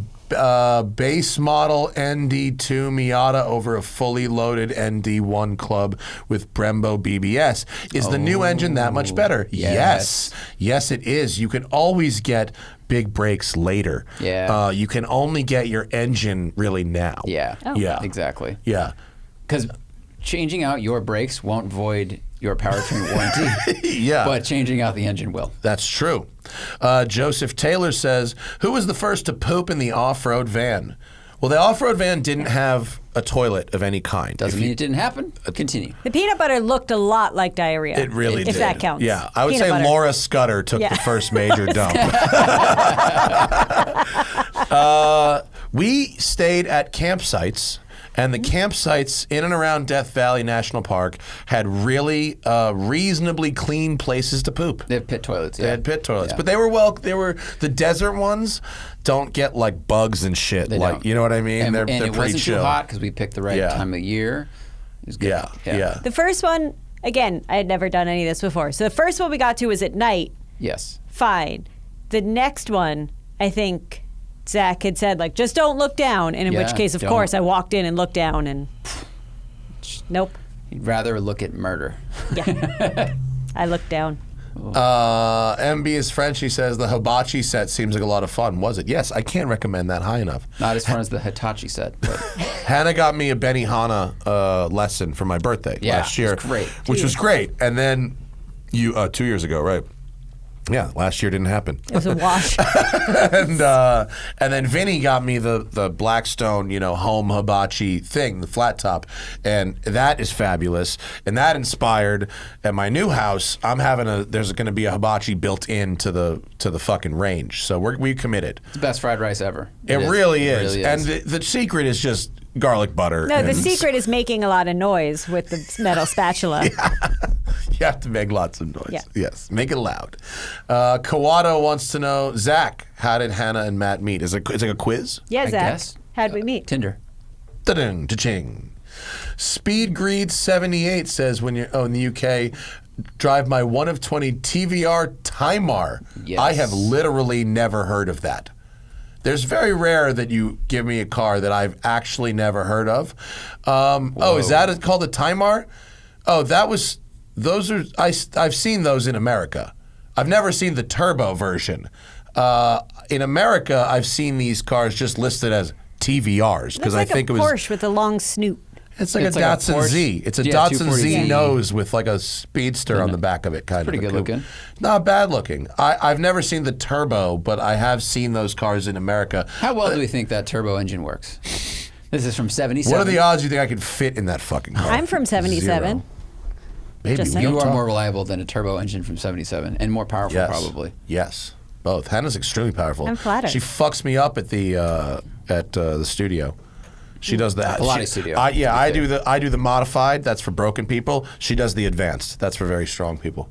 base model ND2 Miata over a fully loaded ND1 Club with Brembo BBS? Is the new engine that much better? yes. Yes, it is. You can always get big brakes later. Yeah. You can only get your engine really now. Yeah. Yeah. Exactly. Yeah. Because changing out your brakes won't void your powertrain warranty. Yeah. But changing out the engine will. That's true. Joseph Taylor says, who was the first to poop in the off-road van? Well, the off-road van didn't have a toilet of any kind. Doesn't mean it didn't happen. Continue. The peanut butter looked a lot like diarrhea. It really did. If that counts. Yeah. I would Peanut say butter. Laura Scudder took the first major dump. We stayed at campsites, and the campsites in and around Death Valley National Park had really reasonably clean places to poop. They have pit toilets. Yeah. They had pit toilets, Yeah. but they were the desert ones don't get like bugs and shit. They don't. You know what I mean? And, they're and pretty it wasn't chill. too hot because we picked the right Yeah. time of year. It was good. Yeah. The first one, again, I had never done any of this before. So the first one we got to was at night. Yes. Fine. The next one, I think Zach had said, just don't look down. And in which Yeah, case, of don't. course, I walked in and looked down and nope. You'd rather look at murder. Yeah. I looked down. MB is French. He says the hibachi set seems like a lot of fun. Was it? Yes, I can't recommend that high enough. Not as far as the Hitachi set, but Hannah got me a Benihana lesson for my birthday Yeah, last year, it was great. which was great. And then 2 years ago, right? Yeah, last year didn't happen. It was a wash. And then Vinny got me the Blackstone, home hibachi thing, the flat top, and that is fabulous. And that inspired at my new house. There's going to be a hibachi built into the fucking range. So we committed. It's the best fried rice ever. It really is. And the secret is just garlic butter. No, the secret is making a lot of noise with the metal spatula. You have to make lots of noise. Yeah. Yes, make it loud. Kawato wants to know, Zach, how did Hanna and Matt meet? It's like a quiz? Yeah, I Zach. guess. How'd we meet? Tinder. Da-ding, cha-ching. Speed Greed 78 says when you're in the UK, drive my 1 of 20 TVR Timar. Yes. I have literally never heard of that. There's very rare that you give me a car that I've actually never heard of. Is that called a Timar? Oh, I've seen those in America. I've never seen the turbo version. In America, I've seen these cars just listed as TVRs because I think it it was was Porsche with a long snoot. It's like It's a like a Datsun Porsche. Z. It's a Yeah, Datsun 240Z. Z nose with like a speedster on the back of it, kind Pretty of. good looking. Not bad looking. I've never seen the turbo, but I have seen those cars in America. How well do we think that turbo engine works? This is from 77. What are the odds you think I could fit in that fucking car? I'm from 77. Zero. Baby, Just we saying. You are talk- more reliable than a turbo engine from 77 and more powerful, Yes. probably. Yes, both. Hannah's extremely powerful. I'm flattered. She fucks me up at the studio. She does that. Pilates studio. I do the modified. That's for broken people. She does the advanced. That's for very strong people.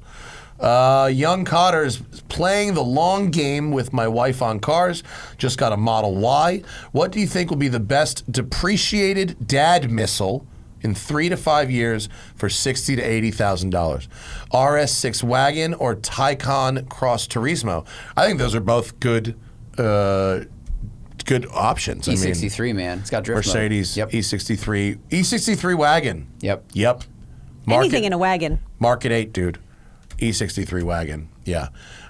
Young Cotter's playing the long game with my wife on cars. Just got a Model Y. What do you think will be the best depreciated dad missile in 3 to 5 years for $60,000 to $80,000? RS6 wagon or Taycan Cross Turismo? I think those are both good options. E63, man. It's got drift mode. Mercedes Yep. E63 wagon. Yep. Anything in a wagon. Market 8, dude. E63 wagon. Yeah.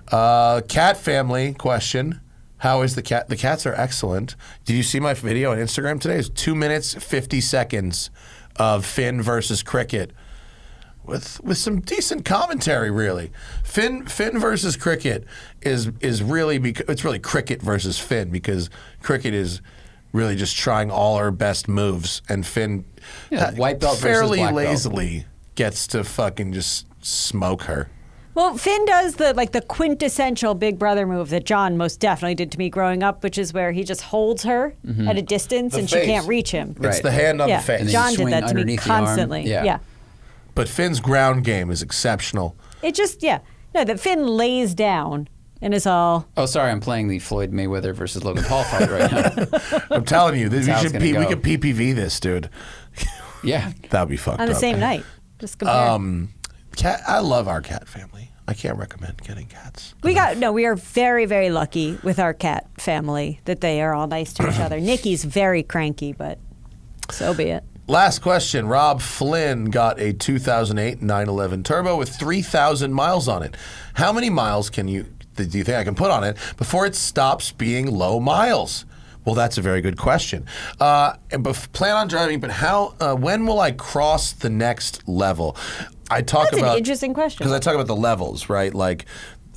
Cat family question. How is the cat? The cats are excellent. Did you see my video on Instagram today? It's 2 minutes, 50 seconds of Finn versus Cricket with some decent commentary, really. Finn versus Cricket is really, it's really Cricket versus Finn because Cricket is really just trying all her best moves, and Finn white belt versus fairly black belt. lazily gets to fucking just smoke her. Well, Finn does the quintessential Big Brother move that John most definitely did to me growing up, which is where he just holds her at a distance The and face. she can't reach him. It's Right. the hand on Yeah, the face. And then John you did swing that to me underneath the arm. constantly. Yeah. But Finn's ground game is exceptional. It just, no, that Finn lays down and is all. Oh, sorry. I'm playing the Floyd Mayweather versus Logan Paul fight right now. I'm telling you, how it's gonna we go. could PPV this, dude. Yeah. That would be fucked On the up. same night. Just compare. Cat, I love our cat family. I can't recommend getting cats. We are very, very lucky with our cat family that they are all nice to each other. Nikki's very cranky, but so be it. Last question. Rob Flynn got a 2008 911 Turbo with 3,000 miles on it. How many miles do you think I can put on it before it stops being low miles? Well, that's a very good question. Plan on driving, but when will I cross the next level? That's an interesting question. Because I talk about the levels, right? Like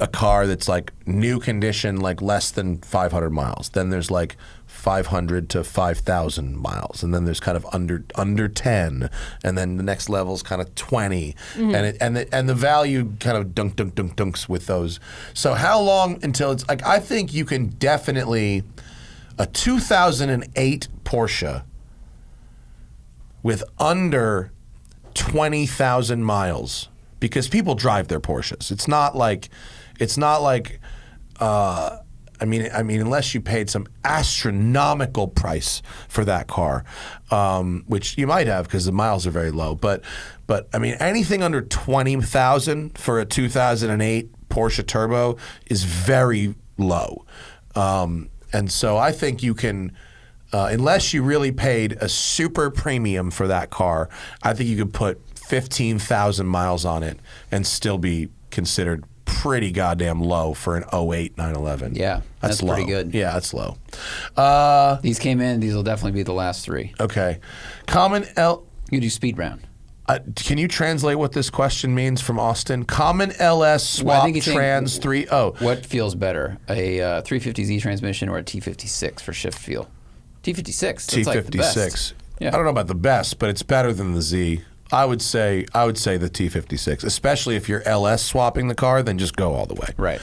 a car that's like new condition, like less than 500 miles. Then there's like 500 to 5,000 miles, and then there's kind of under 10, and then the next level is kind of 20, and the value kind of dunks with those. So how long until it's like? I think you can definitely a 2008 Porsche with under 20,000 miles, because people drive their Porsches. It's not like I mean, unless you paid some astronomical price for that car, which you might have because the miles are very low. But I mean, anything under 20,000 for a 2008 Porsche Turbo is very low. And so I think you can, unless you really paid a super premium for that car, I think you could put 15,000 miles on it and still be considered pretty goddamn low for an 08 911. Yeah, that's low. pretty good. Yeah, that's low. These came in. These will definitely be the last three. Okay. You do speed round. Can you translate what this question means from Austin? Common LS swap trans 3.0. What feels better, a 350Z transmission or a T56 for shift feel? T56. That's T56. like the best. Yeah. I don't know about the best, but it's better than the Z. I would say the T56, especially if you're LS swapping the car, then just go all the way. Right.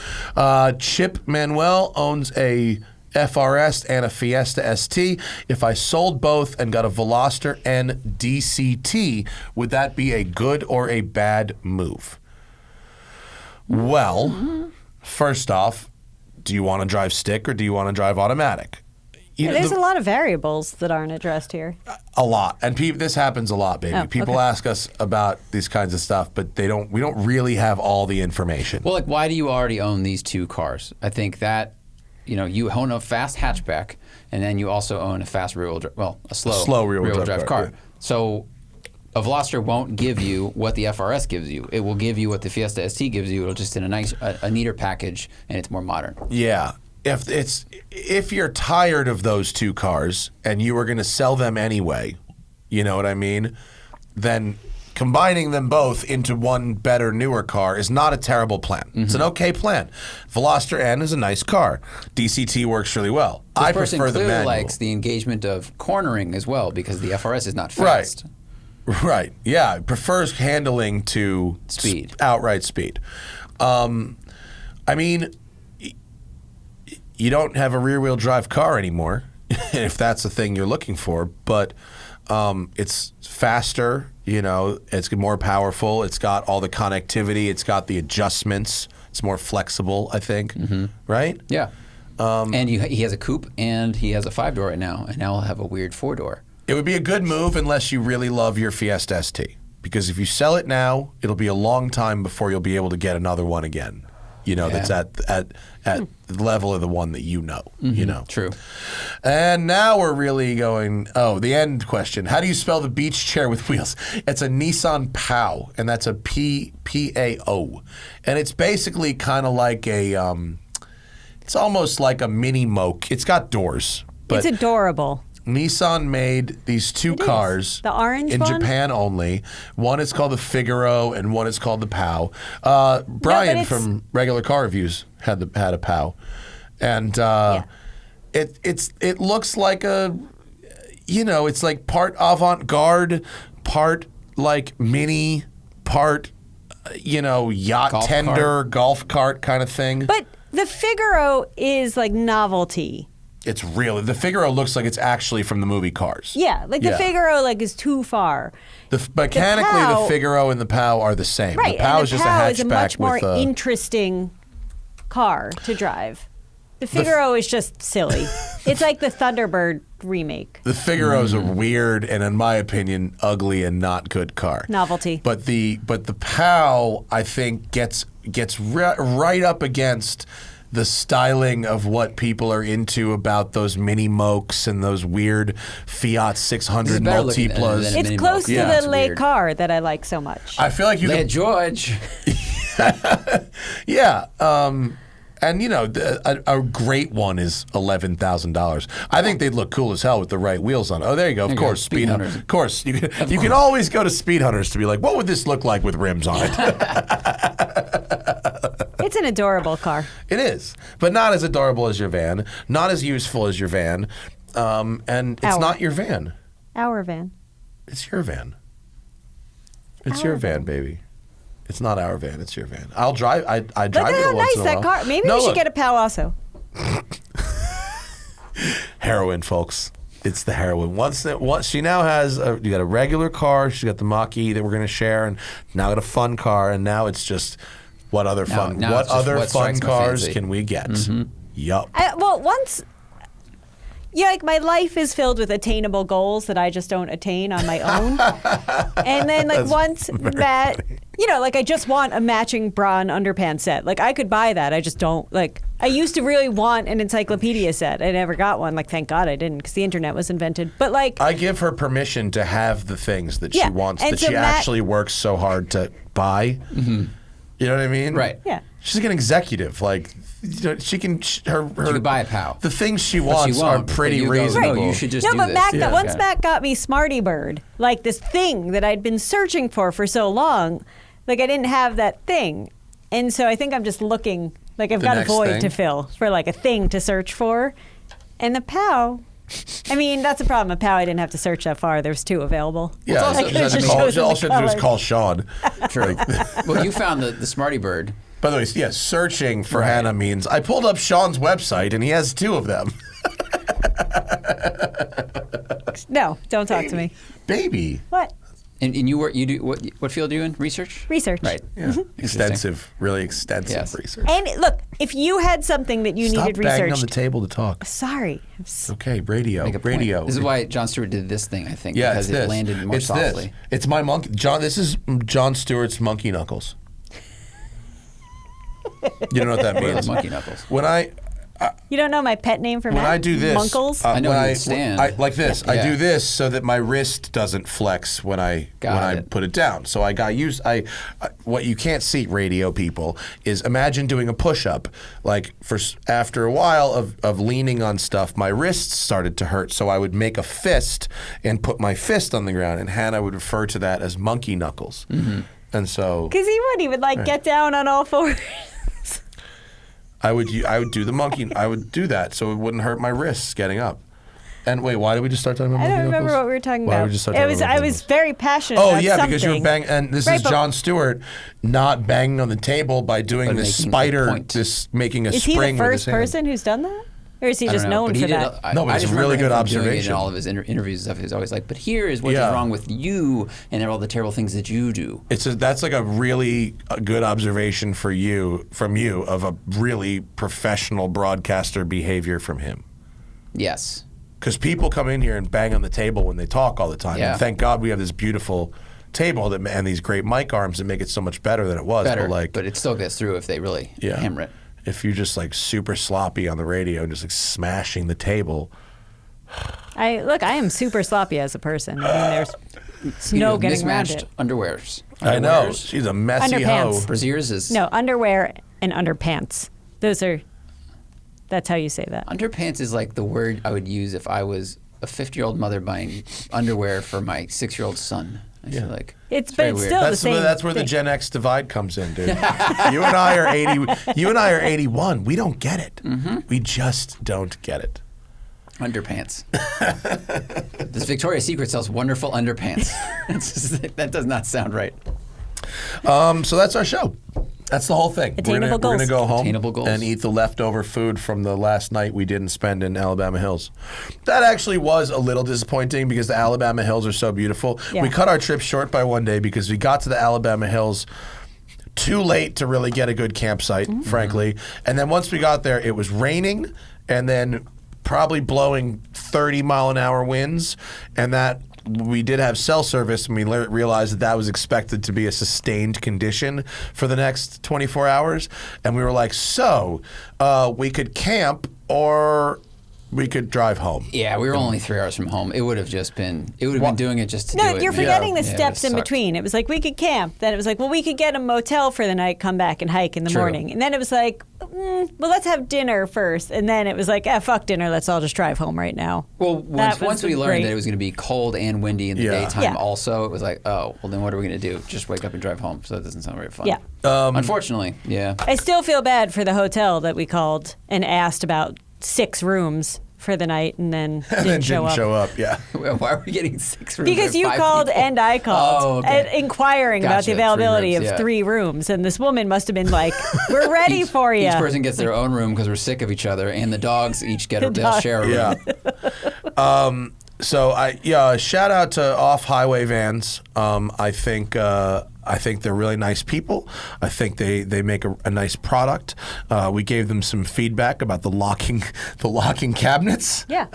Chip Manuel owns a FRS and a Fiesta ST. If I sold both and got a Veloster and DCT, would that be a good or a bad move? Well, first off, do you want to drive stick or do you want to drive automatic? There's a lot of variables that aren't addressed here. A lot, and this happens a lot, baby. People ask us about these kinds of stuff, but we don't really have all the information. Well, like, why do you already own these two cars? I think that, you own a fast hatchback, and then you also own a fast a slow rear-wheel drive car. Yeah. So a Veloster won't give you what the FRS gives you. It will give you what the Fiesta ST gives you. It'll just in a neater package, and it's more modern. Yeah. If you're tired of those two cars and you were going to sell them anyway, you know what I mean? Then combining them both into one better, newer car is not a terrible plan. Mm-hmm. It's an okay plan. Veloster N is a nice car. DCT works really well. I prefer the manual. Likes the engagement of cornering as well because the FRS is not fast. Right. Yeah. It prefers handling to speed. Outright speed. I mean, you don't have a rear-wheel drive car anymore, if that's the thing you're looking for, but it's faster, it's more powerful, it's got all the connectivity, it's got the adjustments, it's more flexible, I think, right? Yeah. And he has a coupe and he has a 5-door right now, and now he'll have a weird 4-door. It would be a good move unless you really love your Fiesta ST, because if you sell it now, it'll be a long time before you'll be able to get another one again. That's at the level of the one that True. And now we're really going, the end question. How do you spell the beach chair with wheels? It's a Nissan PAO, and that's a P-A-O. And it's basically kind of like it's almost like a mini moke. It's got doors. But it's adorable. Nissan made these two cars the orange in one? Japan only. One is called the Figaro and one is called the PAO. Brian from Regular Car Reviews had a PAO. And it looks like it's like part avant-garde, part like mini, part yacht tender, golf cart kind of thing. But the Figaro is like novelty. It's really, the Figaro looks like it's actually from the movie Cars. Yeah, the Figaro is too far. Mechanically, the Figaro and the PAO are the same. Right, the PAO is just a hatchback is a much more with interesting car to drive. The Figaro is just silly. It's like the Thunderbird remake. The Figaro is a weird and, in my opinion, ugly and not good car. Novelty. But the PAO, I think, gets right up against the styling of what people are into about those mini mokes and those weird Fiat 600 Multiplas. It's close to the Le car that I like so much. I feel like you Le George. Yeah. And, a great one is $11,000. I think they'd look cool as hell with the right wheels on. Oh, there you go. Of course, Speed Hunters. Of course. You can always go to Speed Hunters to be like, what would this look like with rims on it? It's an adorable car. It is, but not as adorable as your van, not as useful as your van, and it's not your van. Our van. It's your van. It's your van, baby. It's not our van. It's your van. I'll drive. I drive it once in a while. Look how nice that car. Maybe we should get a PAO also. Heroin, folks. It's the heroin. Once she now has, you got a regular car. She got the Mach-E that we're going to share, and now got a fun car, and now it's just. What other fun cars can we get? Mm-hmm. Yup. Once, my life is filled with attainable goals that I just don't attain on my own. And then, once that, I just want a matching bra and underpants set. I could buy that. I just don't, I used to really want an encyclopedia set. I never got one. Thank God I didn't, because the internet was invented. But, I give her permission to have the things that she wants, that she actually works so hard to buy. Mm-hmm. You know what I mean? Right. Yeah. She's like an executive. she can her She could buy a POW. the things she But wants are won't, but pretty you go, reasonable. No, you should just No, do but this. Mac, once Okay. Mac got me Smarty Bird, like this thing that I'd been searching for so long. Like I didn't have that thing. And so I think I'm just looking, like I've The got a next void thing? to fill for like a thing to search for. And the POW, I mean, that's a problem. A POW, I didn't have to search that far. There was 2 available. Yeah, also- I just could've had to just call- chosen all the she had to do was color. call Sean. True. Well, you found the Smarty Bird. By the way, yeah, searching for Hanna means I pulled up Sean's website and he has 2 of them. No, don't talk to me. Baby. What? And you do what field are you in? Research? Research. Right. Yeah. Extensive, really extensive Yes. research. And look, if you had something that you Stop needed banging researched. on the table to talk. Sorry. Okay, radio. Make a point. Radio. This is why Jon Stewart did this thing, I think, Yeah, because it's it this. landed more it's softly. This. It's my monkey. This is Jon Stewart's monkey knuckles. You don't know what that What are means. those monkey knuckles? When I You don't know my pet name for when Matt? I do this, Munkles? I know when you would stand. like this. I Yeah. do this so that my wrist doesn't flex when I Got it. put it down. So I got used. What you can't see, radio people, is imagine doing a push-up. Like after a while of leaning on stuff, my wrists started to hurt. So I would make a fist and put my fist on the ground, and Hannah would refer to that as monkey knuckles. Mm-hmm. And so Because he wouldn't even like get down on all fours. I would do the monkey. I would do that so it wouldn't hurt my wrists getting up. And wait, why did we just start talking about I monkey don't remember knuckles? what we were talking Why about. did we just start talking about I monkey was knuckles? very passionate Oh about yeah, because you were something. banging, and this Right, is but- Jon Stewart not banging on the table by doing But this making a spider, point. this making a Is he spring the with his first hand. person who's done that? Or is he I just don't know, known but he for did that? No, but I it's just a really remember good him doing it observation. in all of his interviews and stuff. He was always like, "But here is what is Yeah. wrong with you and all the terrible things that you do." That's like a really good observation from you of a really professional broadcaster behavior from him. Yes. Because people come in here and bang on the table when they talk all the time. Yeah. And thank God we have this beautiful table and these great mic arms that make it so much better than it was. Better, But but it still gets through if they really hammer it. If you're just like super sloppy on the radio and just like smashing the table. I am super sloppy as a person. I mean, there's no getting around Mismatched it. underwears. I know. Underwears. She's a messy Underpants. hoe. Brassieres is No, underwear and underpants. That's how you say that. underpants is like the word I would use if I was a 50-year-old mother buying underwear for my 6-year-old son. I feel like It's very but it's weird. still the That's same. that's where the thing. Gen X divide comes in, dude. You and I are 80. You and I are 81. We don't get it. Mm-hmm. We just don't get it. underpants. This Victoria's Secret sells wonderful underpants. That does not sound right. So that's our show. That's the whole thing. Attainable We're gonna goals. go home Attainable goals. and eat the leftover food from the last night we didn't spend in Alabama Hills. That actually was a little disappointing because the Alabama Hills are so beautiful. Yeah. We cut our trip short by one day because we got to the Alabama Hills too late to really get a good campsite, frankly. And then once we got there, it was raining and then probably blowing 30-mile-an-hour winds, and that we did have cell service, and we realized that was expected to be a sustained condition for the next 24 hours. And we were like, so we could camp or we could drive home. Yeah, we were only 3 hours from home. It would have just been. It would have been doing it just to do No, it. you're man. forgetting the Yeah, it steps in would've sucked. between. It was like we could camp. Then it was like, well, we could get a motel for the night, come back and hike in the True. morning. And then it was like, well, let's have dinner first. And then it was like, fuck dinner. Let's all just drive home right now. Well, That once was we learned great. that it was going to be cold and windy in the Yeah. daytime Yeah. also, it was like, oh, well, then what are we going to do? Just wake up and drive home. So that doesn't sound very fun. Yeah. Unfortunately, yeah. I still feel bad for the hotel that we called and asked about 6 rooms for the night and then And didn't then show up. Yeah. Why are we getting 6 rooms? Because We you have 5 called people. and I called Oh, okay. and inquiring about Gotcha, the 3 availability rooms, of yeah. 3 rooms. And this woman must have been like, we're ready for you. Each person gets their own room because we're sick of each other, and the dogs each get The they'll dog- share a room. Yeah. So shout out to Off Highway Vans. I think they're really nice people. I think they make a nice product. We gave them some feedback about the locking cabinets. Yeah.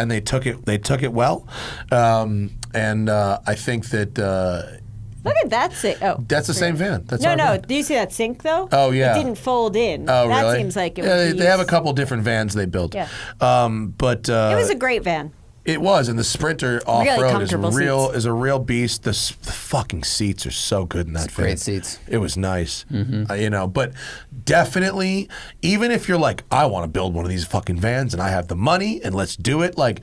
And they took it well. And I think that Look at that sink. Oh, that's the same van. That's no, our no. van. Do you see that sink though? Oh, yeah. It didn't fold in. Oh, that really? seems like it Yeah, would be they have a used- couple different vans they built. Yeah. But It was a great van. It was, and the Sprinter off-road comfortable is a real beast. The fucking seats are so good in that van. Great seats. It was nice, but definitely, even if you're like, I want to build one of these fucking vans and I have the money and let's do it, like,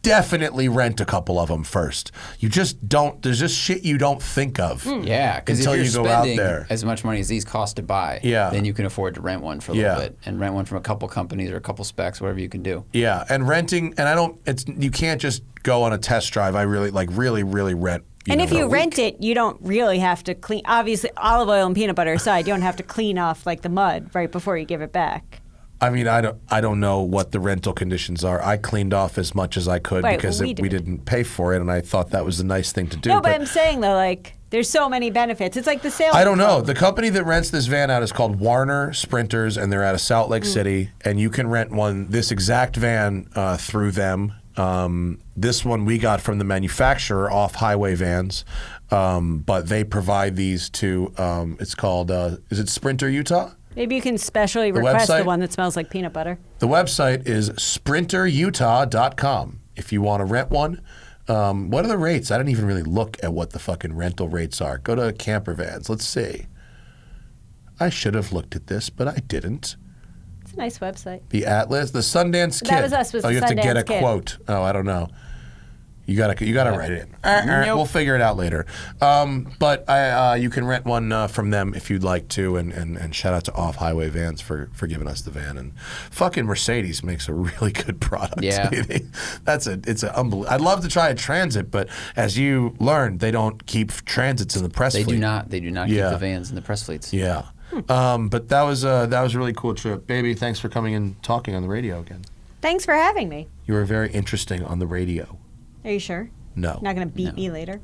definitely rent a couple of them first. You just don't. There's just shit you don't think of. Yeah, because if until you're you go out spending there. as much money as these cost to buy, then you can afford to rent one for a little bit and rent one from a couple companies or a couple specs, whatever you can do. Yeah, and renting, and you can't just go on a test drive. I really rent. And if you rent it, you don't really have to clean. Obviously, olive oil and peanut butter aside, you don't have to clean off like the mud right before you give it back. I mean, I don't know what the rental conditions are. I cleaned off as much as I could because we didn't pay for it, and I thought that was the nice thing to do. No, but I'm saying though, like, there's so many benefits. It's like the sales. I don't know. The company that rents this van out is called Warner Sprinters, and they're out of Salt Lake City, and you can rent this exact van through them. This one we got from the manufacturer, off-highway vans, but they provide these to. It's called. Is it Sprinter Utah? Maybe you can specially request the one that smells like peanut butter. The website is sprinterutah.com if you want to rent one. What are the rates? I didn't even really look at what the fucking rental rates are. Go to camper vans. Let's see. I should have looked at this, but I didn't. It's a nice website. The Atlas, the Sundance Kid. That was us. Was you the have to get a Sundance Kid. quote. Oh, I don't know. You gotta write it in. We'll figure it out later. But you can rent one from them if you'd like to, and shout out to Off Highway Vans for giving us the van. And fucking Mercedes makes a really good product. Yeah, it's unbelievable. I'd love to try a Transit, but as you learned, they don't keep Transits in the press fleet. They do not keep the vans in the press fleets. Yeah. But that was a really cool trip, baby. Thanks for coming and talking on the radio again. Thanks for having me. You were very interesting on the radio. Are you sure? No. Not going to beat me later?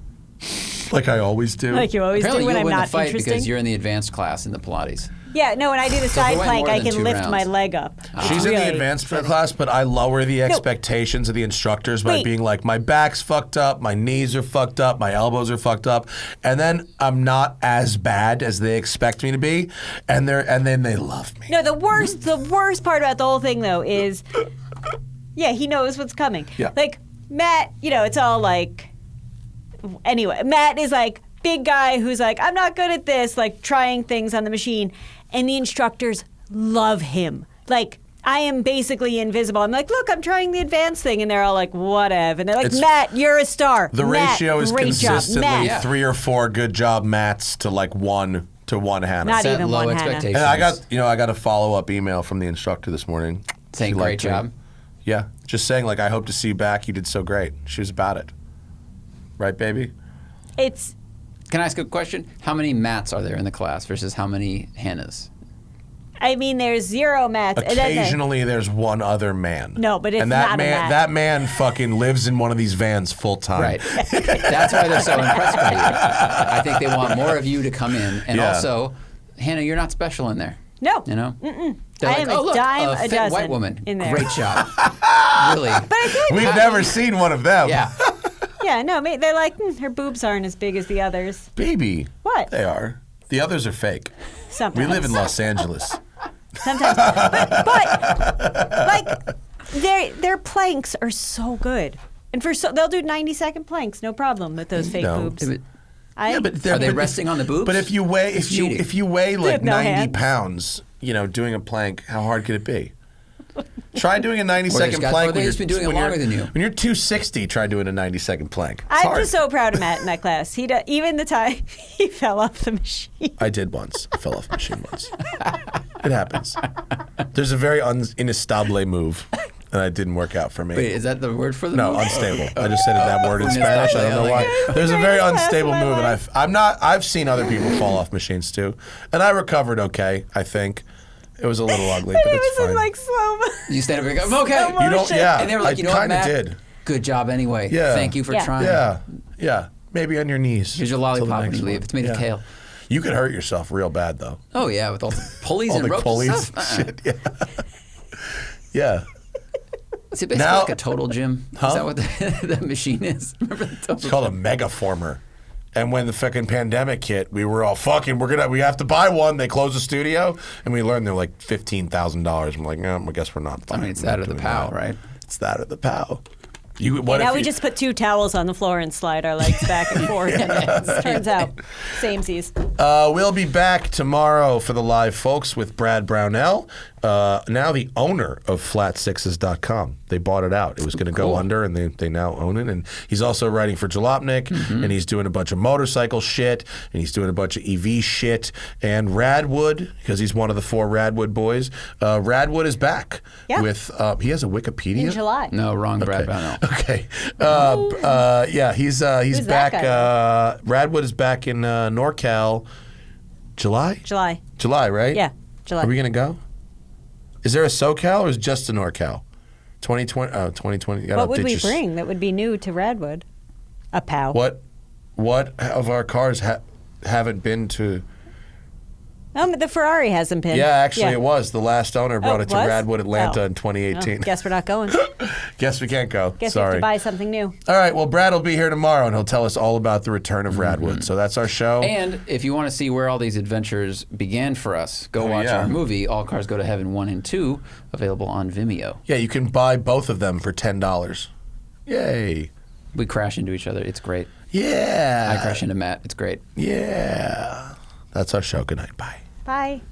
Like I always do. Like you always Apparently do when you'll I'm win not the fight interesting? because you're in the advanced class in the Pilates. Yeah, no, when I do the side plank, I can lift rounds. my leg up. She's in the advanced class, but I lower the expectations of the instructors by being like, my back's fucked up, my knees are fucked up, my elbows are fucked up, and then I'm not as bad as they expect me to be, and then they love me. No, the worst part about the whole thing though is, he knows what's coming. Yeah. Like Matt, it's all like. Anyway, Matt is like big guy who's like, I'm not good at this, like trying things on the machine, and the instructors love him. Like, I am basically invisible. I'm like, look, I'm trying the advanced thing, and they're all like, whatever. And they're like, Matt, you're a star. The Matt, ratio is great consistently job. 3 or 4 good job Matts to like 1 to 1 Hannah. Not Set even low one Hannah. expectations. And I got a follow-up email from the instructor this morning. Saying She great liked me. job. Yeah, just saying like, I hope to see you back. You did so great. She was about it. Right, baby? Can I ask a question? How many Matts are there in the class versus how many Hannahs? I mean, there's 0 Matts. Occasionally, there's one other man. No, but it's and that not man, a Matt. That man fucking lives in one of these vans full time. Right. That's why they're so impressed by you. I think they want more of you to come in. And also, Hannah, you're not special in there. No. You know? Mm-mm. They're I like, am oh, a look, dime a a fit dozen white woman. in there. Great job. Really. But I feel like We've never seen one of them. Yeah. Yeah, no, they're like, her boobs aren't as big as the others. Baby. What? They are. The others are fake. Sometimes. We live in Los Angeles. Sometimes. but like, their planks are so good. And they'll do 90-second planks, no problem with those fake boobs. But Are they resting on the boobs? But if you weigh like no 90 hands. pounds, doing a plank, how hard could it be? Try doing a 90-second plank. They've just been doing it longer than you. When you're 260, try doing a 90-second plank. It's I'm hard. just so proud of Matt in that class. Even the time he fell off the machine. I did once. I fell off the machine once. It happens. There's a very inestable move, and it didn't work out for me. Wait, is that the word for the No, move? unstable. I just said that word in Spanish. I don't know why. There's a very unstable move, and I've seen other people fall off machines too, and I recovered okay. I think it was a little ugly, but It it's was fine. in like slow motion. You stand up and go, I'm okay. Slow You don't. motion. Yeah, And they were like, I you know what, kind of Matt? did. Good job anyway. Yeah. Thank you for Yeah. trying. Yeah. Maybe on your knees. Here's your till the lollipop when next you leave. one. It's made of kale. You could hurt yourself real bad though. Oh, yeah, with all the pulleys All and the ropes pulleys and stuff. shit. Yeah. Yeah. Is it basically Now- like a total gym? Huh? Is that what the machine is? Remember the total It's called a megaformer. And when the fucking pandemic hit, we were all fucking. We have to buy one. They closed the studio, and we learned they're like $15,000. I'm like, no, I guess we're not buying. I mean, it's that or the POW, right? It's that or the POW. Now we just put 2 towels on the floor and slide our legs back and forth. And it turns out, samesies. We'll be back tomorrow for the live folks with Brad Brownell, now the owner of flat6s.com. They bought it out. It was going to go under, and they now own it. And he's also writing for Jalopnik, and he's doing a bunch of motorcycle shit, and he's doing a bunch of EV shit. And Radwood, because he's one of the 4 Radwood boys, Radwood is back with, he has a Wikipedia? In July. No, wrong Brad Brownell. Okay. Yeah, he's back. Radwood is back in NorCal. July, right? Yeah, July. Are we going to go? Is there a SoCal or is it just a NorCal? 2020. Oh, 2020. What would we bring that would be new to Radwood? A POW. What of our cars haven't been to? The Ferrari hasn't been. Yeah, actually, it was. The last owner brought it to Radwood, Atlanta in 2018. Guess we're not going. Guess we can't go. Guess Sorry. we have to buy something new. All right, well, Brad will be here tomorrow, and he'll tell us all about the return of Radwood. So that's our show. And if you want to see where all these adventures began for us, go watch our movie, All Cars Go to Heaven 1 and 2, available on Vimeo. Yeah, you can buy both of them for $10. Yay. We crash into each other. It's great. Yeah. I crash into Matt. It's great. Yeah. That's our show. Good night. Bye. Bye.